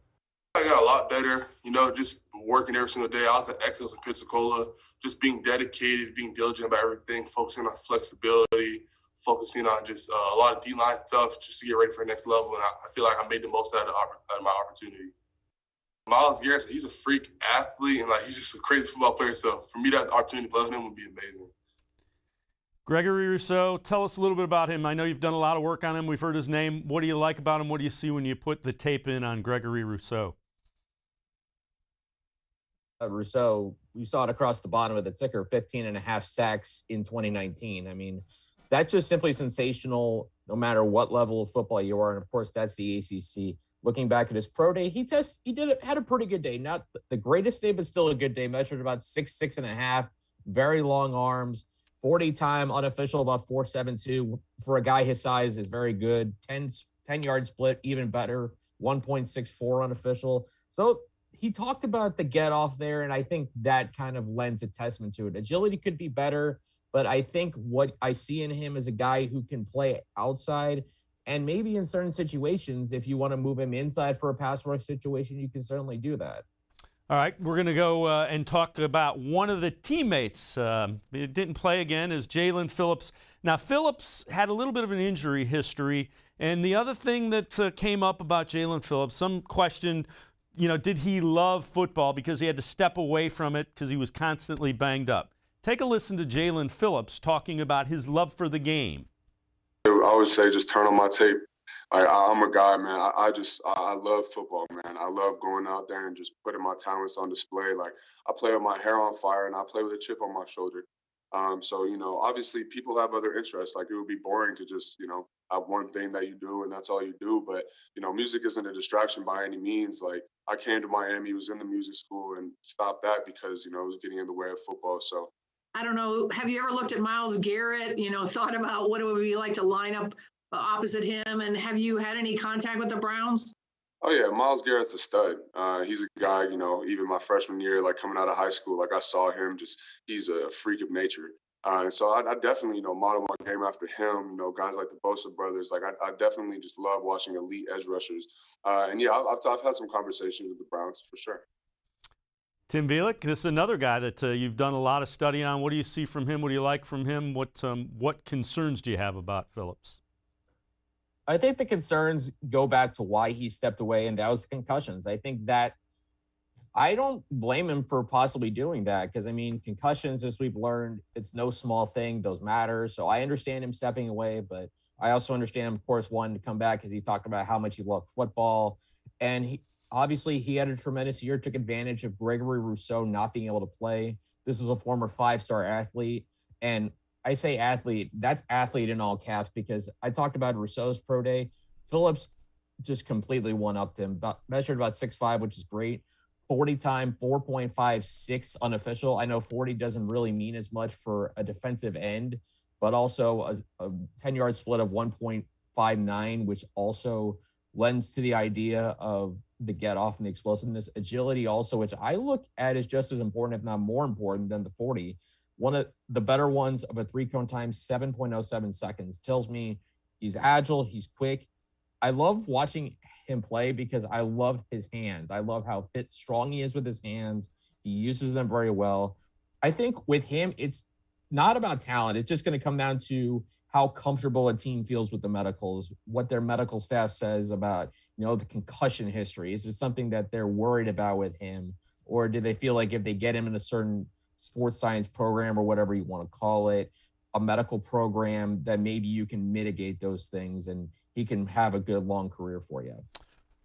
I got a lot better, just working every single day. I was at Excellence in Pensacola, just being dedicated, being diligent about everything, focusing on flexibility, focusing on just a lot of D-line stuff just to get ready for the next level. And I feel like I made the most out of my opportunity. Myles Garrett, he's a freak athlete, and he's just a crazy football player. So for me, that opportunity to play with him would be amazing. Gregory Rousseau, tell us a little bit about him. I know you've done a lot of work on him. We've heard his name. What do you like about him? What do you see when you put the tape in on Gregory Rousseau? Rousseau, you saw it across the bottom of the ticker, 15.5 sacks in 2019. I mean, that's just simply sensational no matter what level of football you are. And of course, that's the ACC. Looking back at his pro day, had a pretty good day. Not the greatest day, but still a good day. Measured about 6'6.5", very long arms. 40 time unofficial, about 4.72 for a guy his size is very good. 10-yard split, even better. 1.64 unofficial. So he talked about the get off there, and I think that kind of lends a testament to it. Agility could be better, but I think what I see in him is a guy who can play outside, and maybe in certain situations, if you want to move him inside for a pass rush situation, you can certainly do that. All right, we're going to go and talk about one of the teammates. It didn't play again, is Jalen Phillips. Now, Phillips had a little bit of an injury history, and the other thing that came up about Jalen Phillips, some questioned, did he love football because he had to step away from it because he was constantly banged up. Take a listen to Jalen Phillips talking about his love for the game. I would say just turn on my tape. I'm a guy, man. I love football, man. I love going out there and just putting my talents on display. Like, I play with my hair on fire and I play with a chip on my shoulder. So, obviously people have other interests. Like, it would be boring to just, have one thing that you do and that's all you do. But, music isn't a distraction by any means. Like, I came to Miami, was in the music school, and stopped that because, it was getting in the way of football. So, I don't know. Have you ever looked at Myles Garrett, thought about what it would be like to line up opposite him? And have you had any contact with the Browns? Oh, yeah. Myles Garrett's a stud. He's a guy, even my freshman year, like coming out of high school, like I saw him he's a freak of nature. And so I definitely, model my game after him, guys like the Bosa brothers. Like, I definitely just love watching elite edge rushers. And, yeah, I've had some conversations with the Browns for sure. Tim Bielik, this is another guy that you've done a lot of study on. What do you see from him? What do you like from him? What concerns do you have about Phillips? I think the concerns go back to why he stepped away, and that was the concussions. I think that I don't blame him for possibly doing that because, concussions, as we've learned, it's no small thing. Those matter. So I understand him stepping away, but I also understand him, of course, wanting to come back because he talked about how much he loved football. And he had a tremendous year, took advantage of Gregory Rousseau not being able to play. This is a former 5-star athlete. And I say athlete, that's athlete in all caps because I talked about Rousseau's pro day. Phillips just completely one-upped him, measured about 6'5", which is great. 40 time, 4.56 unofficial. I know 40 doesn't really mean as much for a defensive end, but also a 10-yard split of 1.59, which also lends to the idea of the get off and the explosiveness. Agility also, which I look at as just as important, if not more important than the 40. One of the better ones of a 3-cone time, 7.07 seconds, tells me he's agile, he's quick. I love watching him play because I love his hands. I love how strong he is with his hands. He uses them very well. I think with him, it's not about talent. It's just going to come down to how comfortable a team feels with the medicals, what their medical staff says about, the concussion history. Is it something that they're worried about with him? Or do they feel like if they get him in a certain sports science program or whatever you want to call it, a medical program, that maybe you can mitigate those things and he can have a good long career for you?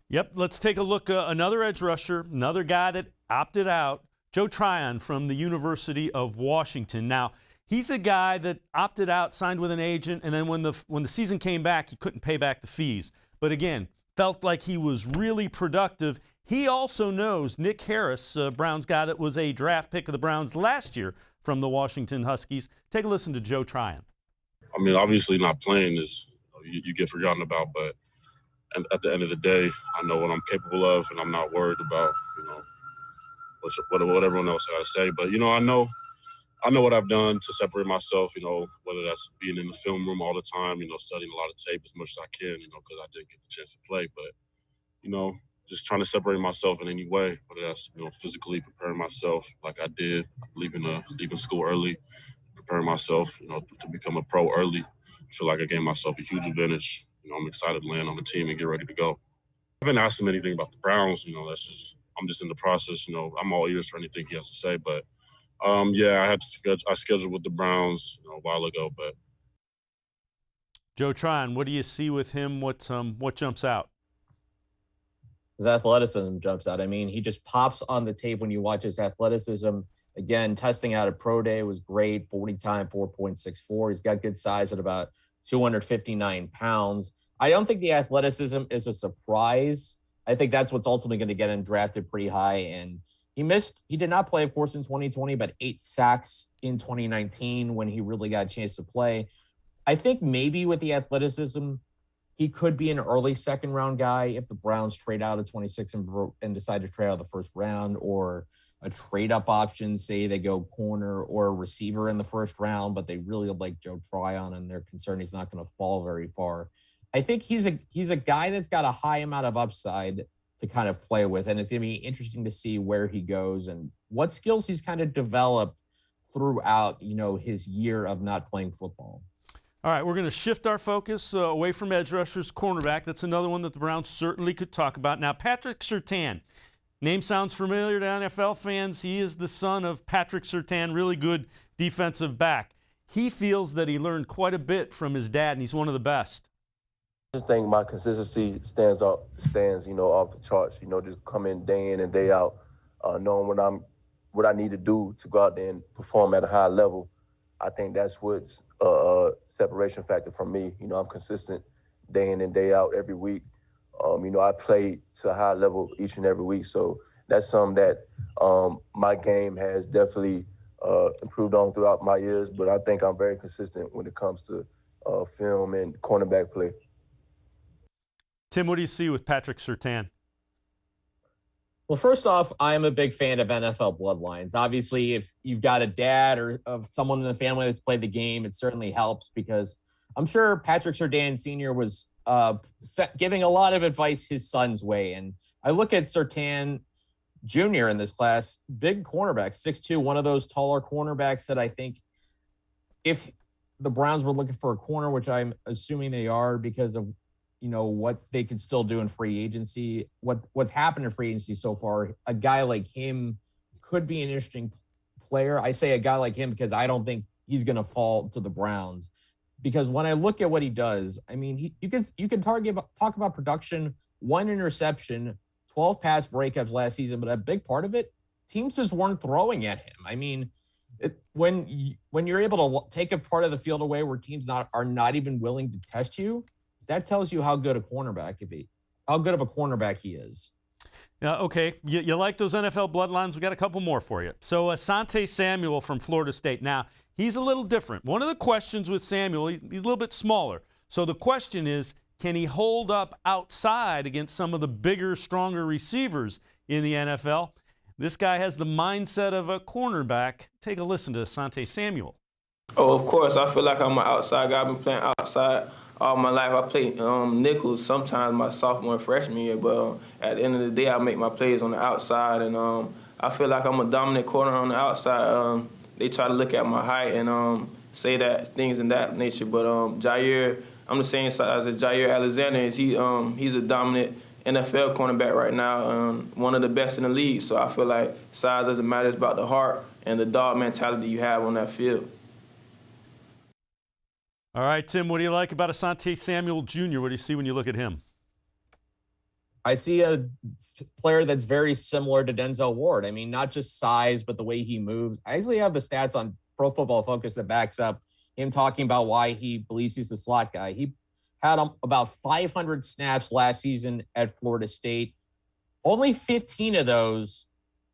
Yep, let's take a look. Another edge rusher, another guy that opted out, Joe Tryon from the University of Washington. Now, he's a guy that opted out, signed with an agent, and then when the season came back, he couldn't pay back the fees. But again, felt like he was really productive. He also knows Nick Harris, Browns guy that was a draft pick of the Browns last year from the Washington Huskies. Take a listen to Joe Tryon. Obviously not playing is you get forgotten about, but at the end of the day, I know what I'm capable of, and I'm not worried about what everyone else got to say. But I know what I've done to separate myself, whether that's being in the film room all the time, studying a lot of tape as much as I can, because I didn't get the chance to play. But, just trying to separate myself in any way, whether that's, physically preparing myself like I did, leaving school early, preparing myself, to become a pro early. I feel like I gave myself a huge advantage. I'm excited to land on the team and get ready to go. I haven't asked him anything about the Browns, I'm just in the process, I'm all ears for anything he has to say. But I scheduled with the Browns a while ago. But Joe Tryon, what do you see with him? What jumps out? his athleticism jumps out. I mean, he just pops on the tape when you watch his athleticism. Again, testing out at Pro Day was great. 40 time, 4.64. He's got good size at about 259 pounds. I don't think the athleticism is a surprise. I think that's what's ultimately going to get him drafted pretty high. And he did not play, of course, in 2020, but 8 sacks in 2019 when he really got a chance to play. I think maybe with the athleticism, he could be an early second-round guy if the Browns trade out of 26 and decide to trade out of the first round, or a trade-up option, say they go corner or a receiver in the first round, but they really like Joe Tryon and they're concerned he's not going to fall very far. I think he's a guy that's got a high amount of upside to kind of play with, and it's going to be interesting to see where he goes and what skills he's kind of developed throughout, his year of not playing football. All right, we're going to shift our focus away from edge rushers, cornerback. That's another one that the Browns certainly could talk about. Now, Patrick Surtain. Name sounds familiar to NFL fans. He is the son of Patrick Surtain, really good defensive back. He feels that he learned quite a bit from his dad, and he's one of the best. I think my consistency stands off the charts. Just coming day in and day out, knowing what I need to do to go out there and perform at a high level. I think that's what's a separation factor from me. I'm consistent day in and day out every week. I play to a high level each and every week, so that's something that my game has definitely improved on throughout my years. But I think I'm very consistent when it comes to film and cornerback play. Tim, what do you see with Patrick Surtain? Well, first off, I'm a big fan of NFL bloodlines. Obviously, if you've got a dad or of someone in the family that's played the game, it certainly helps, because I'm sure Patrick Surtain Sr. was giving a lot of advice his son's way. And I look at Surtain Jr. in this class, big cornerback, 6'2", one of those taller cornerbacks that I think if the Browns were looking for a corner, which I'm assuming they are because of what they could still do in free agency, what's happened in free agency so far, a guy like him could be an interesting player. I say a guy like him because I don't think he's going to fall to the Browns, because when I look at what he does, I mean, you can talk about production, 1 interception, 12 pass breakups last season, but a big part of it, teams just weren't throwing at him. I mean, when you're able to take a part of the field away where teams are not even willing to test you, that tells you how good of a cornerback he is. Yeah, okay. You like those NFL bloodlines? We got a couple more for you. So Asante Samuel from Florida State. Now, he's a little different. One of the questions with Samuel, he's a little bit smaller. So the question is, can he hold up outside against some of the bigger, stronger receivers in the NFL? This guy has the mindset of a cornerback. Take a listen to Asante Samuel. Oh, of course. I feel like I'm an outside guy. I've been playing outside all my life. I played nickels sometimes my sophomore and freshman year, but at the end of the day, I make my plays on the outside, and I feel like I'm a dominant corner on the outside. They try to look at my height and say that things in that nature, but Jair, I'm the same size as Jair Alexander. He's a dominant NFL cornerback right now, one of the best in the league. So I feel like size doesn't matter. It's about the heart and the dog mentality you have on that field. All right, Tim, what do you like about Asante Samuel Jr.? What do you see when you look at him? I see a player that's very similar to Denzel Ward. I mean, not just size, but the way he moves. I actually have the stats on Pro Football Focus that backs up him talking about why he believes he's a slot guy. He had about 500 snaps last season at Florida State. Only 15 of those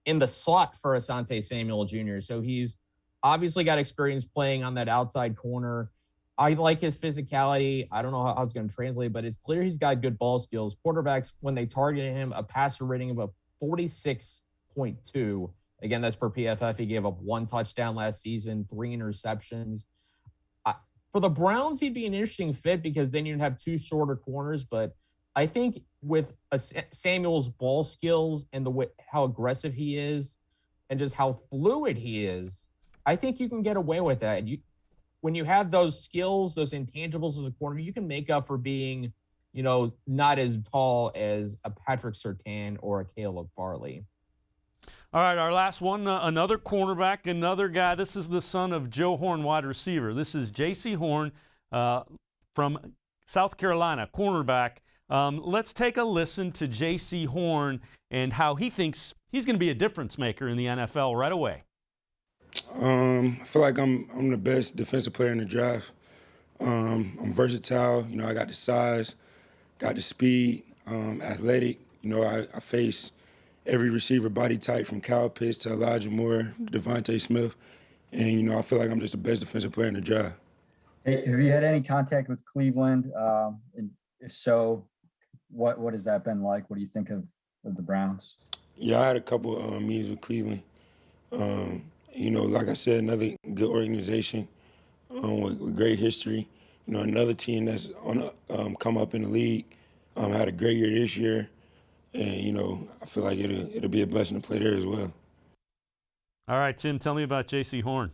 in the slot for Asante Samuel Jr. So he's obviously got experience playing on that outside corner. I like his physicality. I don't know how it's going to translate, but it's clear he's got good ball skills. Quarterbacks, when they targeted him, a passer rating of a 46.2. Again, that's per PFF. He gave up 1 touchdown last season, 3 interceptions. For the Browns, he'd be an interesting fit because then you'd have 2 shorter corners. But I think with Samuel's ball skills and how aggressive he is and just how fluid he is, I think you can get away with that. When you have those skills, those intangibles as a corner, you can make up for being, not as tall as a Patrick Surtain or a Caleb Farley. All right, our last one, another cornerback, another guy. This is the son of Joe Horn, wide receiver. This is J.C. Horn from South Carolina, cornerback. Let's take a listen to J.C. Horn and how he thinks he's going to be a difference maker in the NFL right away. I feel like I'm the best defensive player in the draft. I'm versatile. You know, I got the size, got the speed, athletic. You know, I face every receiver body type from Kyle Pitts to Elijah Moore, Devontae Smith. And, you know, I feel like I'm just the best defensive player in the draft. Hey, have you had any contact with Cleveland? And if so, what has that been like? What do you think of the Browns? Yeah, I had a couple meetings with Cleveland. You know, like I said, another good organization with great history. You know, another team that's on come up in the league. Had a great year this year. And, you know, I feel like it'll be a blessing to play there as well. All right, Tim, tell me about J.C. Horn.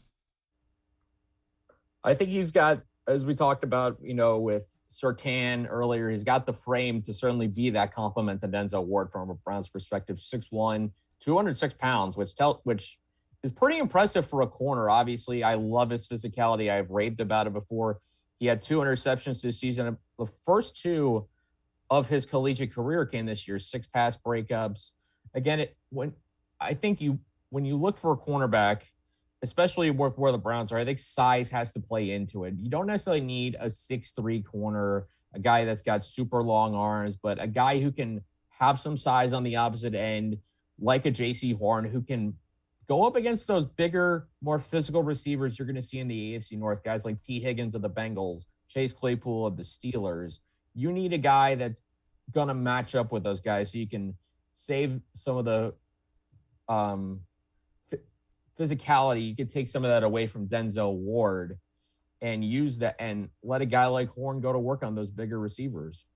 I think he's got, as we talked about, you know, with Surtain earlier, he's got the frame to certainly be that complement to Denzel Ward from a Browns perspective. 6'1", 206 pounds, which is pretty impressive for a corner. Obviously, I love his physicality. I've raved about it before. He had 2 interceptions this season. The first 2 of his collegiate career came this year, 6 pass breakups. Again, when you look for a cornerback, especially with where the Browns are, I think size has to play into it. You don't necessarily need a 6'3" corner, a guy that's got super long arms, but a guy who can have some size on the opposite end, like a J.C. Horn, who can go up against those bigger, more physical receivers you're going to see in the AFC North, guys like T. Higgins of the Bengals, Chase Claypool of the Steelers. You need a guy that's going to match up with those guys so you can save some of the physicality. You could take some of that away from Denzel Ward and use that and let a guy like Horn go to work on those bigger receivers.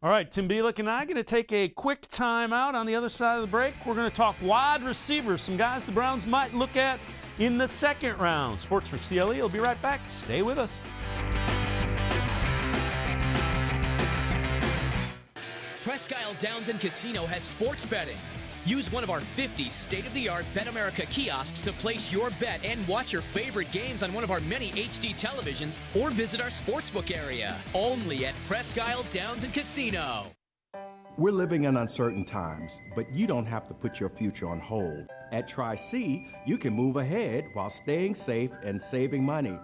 All right, Tim Bielik and I are going to take a quick time out. On the other side of the break, we're going to talk wide receivers, some guys the Browns might look at in the second round. Sports for CLE will be right back. Stay with us. Presque Isle Downs and Casino has sports betting. Use one of our 50 state-of-the-art Bet America kiosks to place your bet and watch your favorite games on one of our many HD televisions or visit our sportsbook area. Only at Presque Isle Downs and Casino. We're living in uncertain times, but you don't have to put your future on hold. At Tri-C, you can move ahead while staying safe and saving money.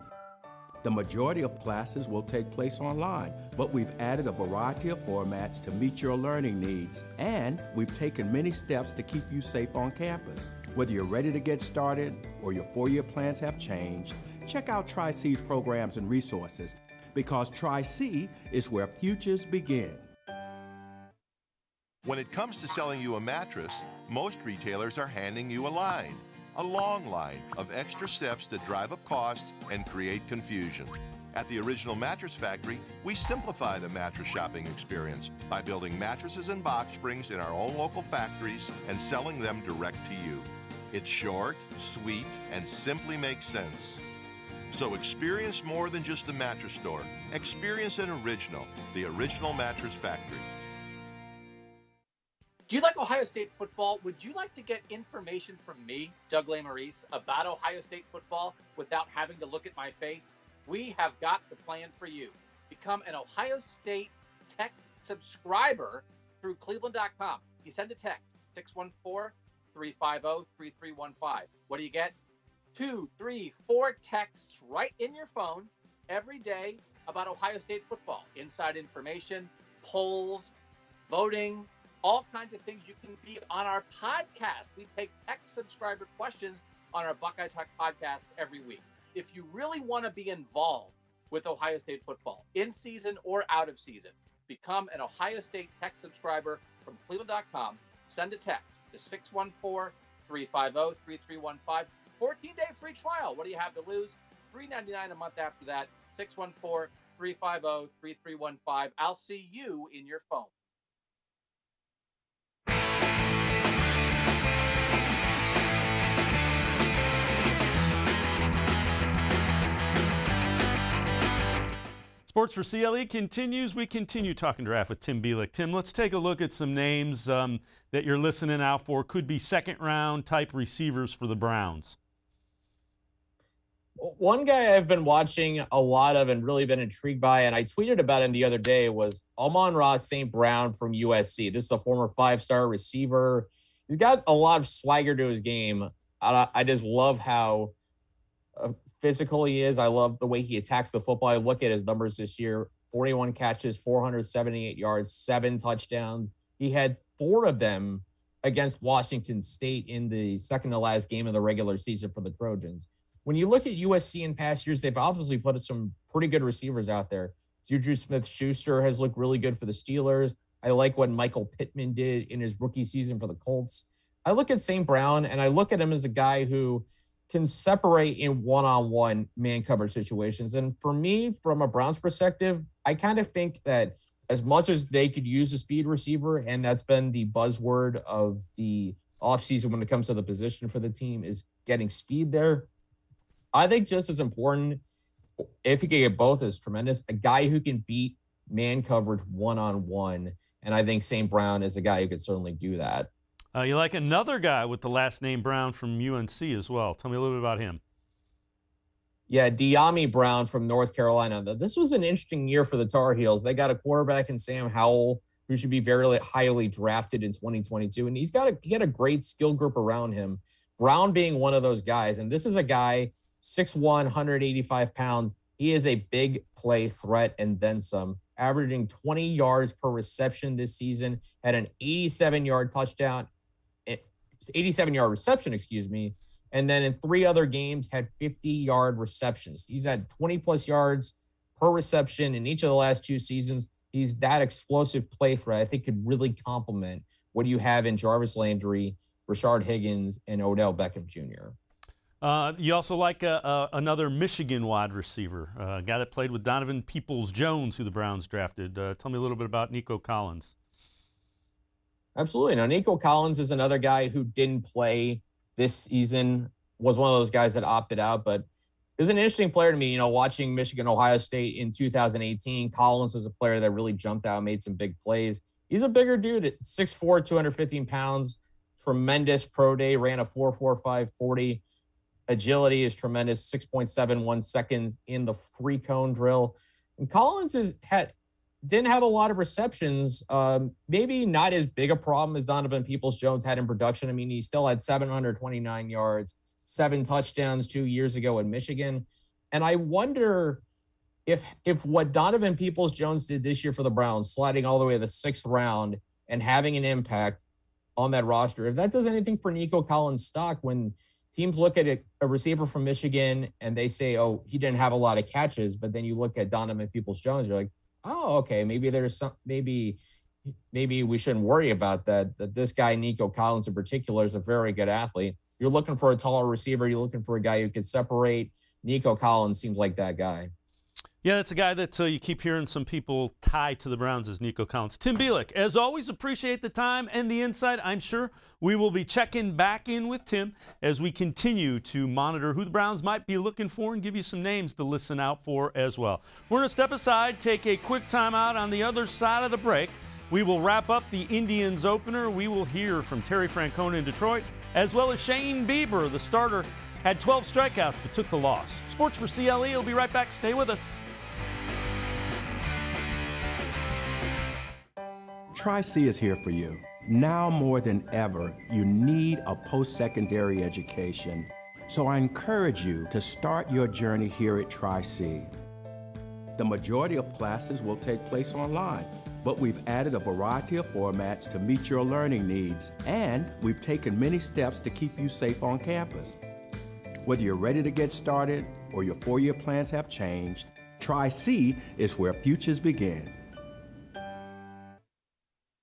The majority of classes will take place online, but we've added a variety of formats to meet your learning needs, and we've taken many steps to keep you safe on campus. Whether you're ready to get started or your 4-year plans have changed, check out Tri-C's programs and resources, because Tri-C is where futures begin. When it comes to selling you a mattress, most retailers are handing you a line. A long line of extra steps that drive up costs and create confusion. At the Original Mattress Factory, we simplify the mattress shopping experience by building mattresses and box springs in our own local factories and selling them direct to you. It's short, sweet, and simply makes sense. So experience more than just a mattress store. Experience an original, the Original Mattress Factory. Do you like Ohio State football? Would you like to get information from me, Doug Lesmerises, about Ohio State football without having to look at my face? We have got the plan for you. Become an Ohio State text subscriber through cleveland.com. You send a text, 614-350-3315. What do you get? 2, 3, 4 texts right in your phone every day about Ohio State football. Inside information, polls, voting, all kinds of things. You can be on our podcast. We take text subscriber questions on our Buckeye Talk podcast every week. If you really want to be involved with Ohio State football, in season or out of season, become an Ohio State text subscriber from cleveland.com. Send a text to 614-350-3315. 14-day free trial. What do you have to lose? $3.99 a month after that. 614-350-3315. I'll see you in your phone. Sports for CLE continues. We continue talking draft with Tim Bielik. Tim, let's take a look at some names that you're listening out for. Could be second-round type receivers for the Browns. One guy I've been watching a lot of and really been intrigued by, and I tweeted about him the other day, was Amon-Ra St. Brown from USC. This is a former 5-star receiver. He's got a lot of swagger to his game. I just love how physical he is. I love the way he attacks the football. I look at his numbers this year: 41 catches, 478 yards, 7 touchdowns. He had 4 of them against Washington State in the second to last game of the regular season for the Trojans. When you look at USC in past years, they've obviously put some pretty good receivers out there. Juju Smith-Schuster has looked really good for the Steelers. I like what Michael Pittman did in his rookie season for the Colts. I look at St. Brown, and I look at him as a guy who can separate in one-on-one man coverage situations. And for me, from a Browns perspective, I kind of think that as much as they could use a speed receiver, and that's been the buzzword of the offseason when it comes to the position for the team, is getting speed there. I think just as important, if you can get both, is tremendous. A guy who can beat man coverage one-on-one. And I think St. Brown is a guy who could certainly do that. You like another guy with the last name Brown from UNC as well. Tell me a little bit about him. Yeah, De'Ami Brown from North Carolina. This was an interesting year for the Tar Heels. They got a quarterback in Sam Howell, who should be very highly drafted in 2022. And he got a great skill group around him. Brown being one of those guys. And this is a guy, 6'1", 185 pounds. He is a big play threat and then some, averaging 20 yards per reception this season, had an 87-yard reception, and then in 3 other games had 50-yard receptions. He's had 20-plus yards per reception in each of the last 2 seasons. He's that explosive play threat I think could really complement what you have in Jarvis Landry, Rashard Higgins, and Odell Beckham Jr. You also like another Michigan wide receiver, a guy that played with Donovan Peoples-Jones, who the Browns drafted. Tell me a little bit about Nico Collins. Absolutely. Now, Nico Collins is another guy who didn't play this season, was one of those guys that opted out, but is an interesting player to me. Watching Michigan, Ohio State in 2018, Collins was a player that really jumped out, made some big plays. He's a bigger dude at 6'4", 215 pounds, tremendous pro day, ran a 4.45 40. Agility is tremendous, 6.71 seconds in the free cone drill. And Collins didn't have a lot of receptions, maybe not as big a problem as Donovan Peoples-Jones had in production. I mean, he still had 729 yards, 7 touchdowns 2 years ago in Michigan. And I wonder if what Donovan Peoples-Jones did this year for the Browns, sliding all the way to the 6th round and having an impact on that roster, if that does anything for Nico Collins' stock when teams look at a receiver from Michigan and they say, oh, he didn't have a lot of catches, but then you look at Donovan Peoples-Jones, you're like, oh, okay, maybe there's some, maybe we shouldn't worry about that this guy, Nico Collins in particular, is a very good athlete. You're looking for a taller receiver. You're looking for a guy who could separate. Nico Collins seems like that guy. Yeah, that's a guy that you keep hearing some people tie to the Browns as Nico Collins. Tim Bielik, as always, appreciate the time and the insight. I'm sure we will be checking back in with Tim as we continue to monitor who the Browns might be looking for and give you some names to listen out for as well. We're going to step aside, take a quick timeout. On the other side of the break, we will wrap up the Indians opener. We will hear from Terry Francona in Detroit, as well as Shane Bieber, the starter, had 12 strikeouts but took the loss. Sports4CLE will be right back. Stay with us. Tri-C is here for you. Now more than ever, you need a post-secondary education. So I encourage you to start your journey here at Tri-C. The majority of classes will take place online, but we've added a variety of formats to meet your learning needs, and we've taken many steps to keep you safe on campus. Whether you're ready to get started or your 4-year plans have changed, Tri-C is where futures begin.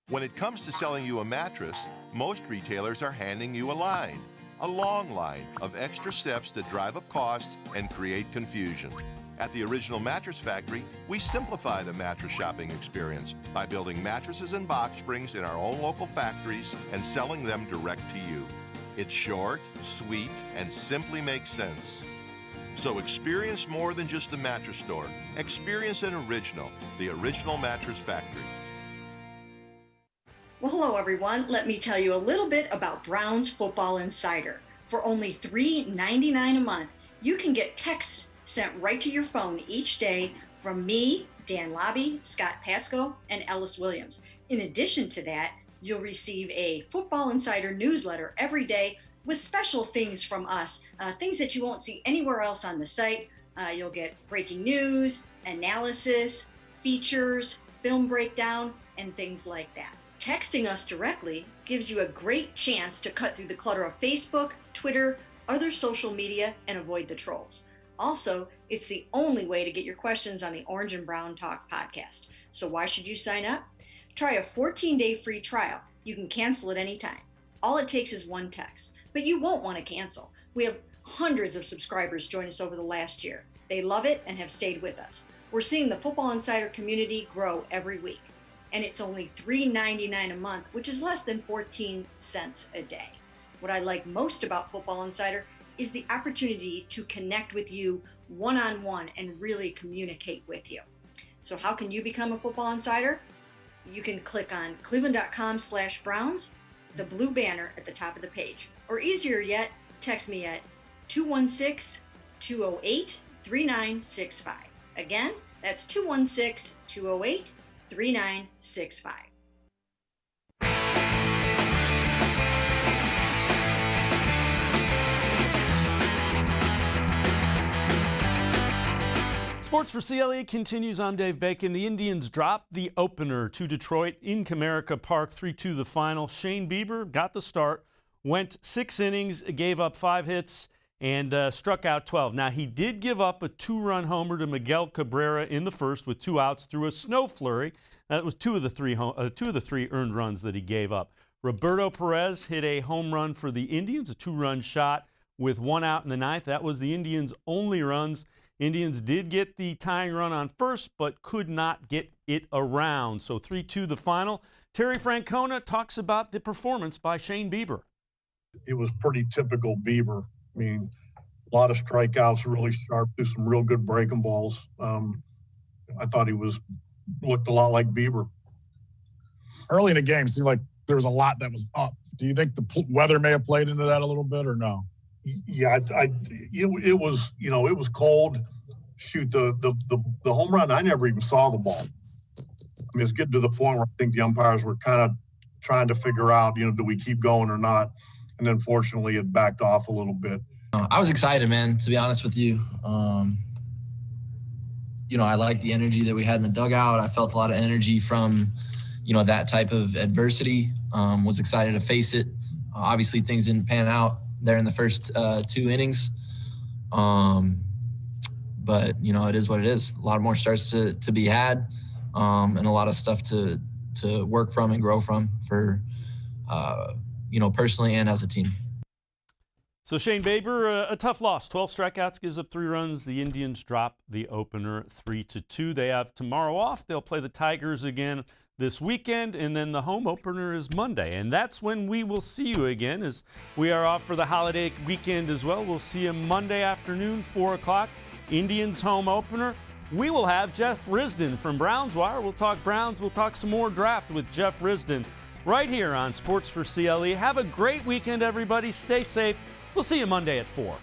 When it comes to selling you a mattress, most retailers are handing you a long line of extra steps that drive up costs and create confusion. At the Original Mattress Factory, we simplify the mattress shopping experience by building mattresses and box springs in our own local factories and selling them direct to you. It's short, sweet, and simply makes sense. So experience more than just the mattress store. Experience an original, the Original Mattress Factory. Well, hello, everyone. Let me tell you a little bit about Browns Football Insider. For only $3.99 a month, You can get texts sent right to your phone each day from me, Dan Lobby, Scott Pasco, and Ellis Williams. In addition to that, you'll receive a Football Insider newsletter every day with special things from us, things that you won't see anywhere else on the site. You'll get breaking news, analysis, features, film breakdown, and things like that. Texting us directly gives you a great chance to cut through the clutter of Facebook, Twitter, other social media, and avoid the trolls. Also, it's the only way to get your questions on the Orange and Brown Talk podcast. So why should you sign up? Try a 14-day free trial. You can cancel at any time. All it takes is one text, but you won't want to cancel. We have hundreds of subscribers join us over the last year. They love it and have stayed with us. We're seeing the Football Insider community grow every week, and it's only $3.99 a month, which is less than 14 cents a day. What I like most about Football Insider is the opportunity to connect with you one-on-one and really communicate with you. So how can you become a Football Insider? You can click on cleveland.com/Browns, the blue banner at the top of the page. Or easier yet, text me at 216-208-3965. Again, that's 216-208-3965. Sports4CLE continues. I'm Dave Bacon. The Indians dropped the opener to Detroit in Comerica Park, 3-2 the final. Shane Bieber got the start, went 6 innings, gave up 5 hits, and struck out 12. Now, he did give up a 2-run homer to Miguel Cabrera in the first with 2 outs through a snow flurry. That was two of the three earned runs that he gave up. Roberto Perez hit a home run for the Indians, a 2-run shot with 1 out in the 9th. That was the Indians' only runs. Indians did get the tying run on first, but could not get it around. So 3-2 the final. Terry Francona talks about the performance by Shane Bieber. It was pretty typical Bieber. I mean, a lot of strikeouts, really sharp, threw some real good breaking balls. I thought he looked a lot like Bieber. Early in the game, it seemed like there was a lot that was up. Do you think the weather may have played into that a little bit or no? Yeah, it was, it was cold. Shoot, the home run, I never even saw the ball. I mean, it's getting to the point where I think the umpires were kind of trying to figure out, do we keep going or not? And then fortunately it backed off a little bit. I was excited, man, to be honest with you. I liked the energy that we had in the dugout. I felt a lot of energy from, that type of adversity. Was excited to face it. Obviously things didn't pan out there in the first 2 innings. But, it is what it is. A lot more starts to be had, and a lot of stuff to work from and grow from for, personally and as a team. So Shane Bieber, a tough loss. 12 strikeouts, gives up 3 runs. The Indians drop the opener 3-2. They have tomorrow off. They'll play the Tigers again this weekend, and then the home opener is Monday. And that's when we will see you again, as we are off for the holiday weekend as well. We'll see you Monday afternoon, 4 o'clock. Indians home opener. We will have Jeff Risdon from Browns Wire. We'll talk Browns. We'll talk some more draft with Jeff Risdon right here on Sports4CLE. Have a great weekend, everybody. Stay safe. We'll see you Monday at 4.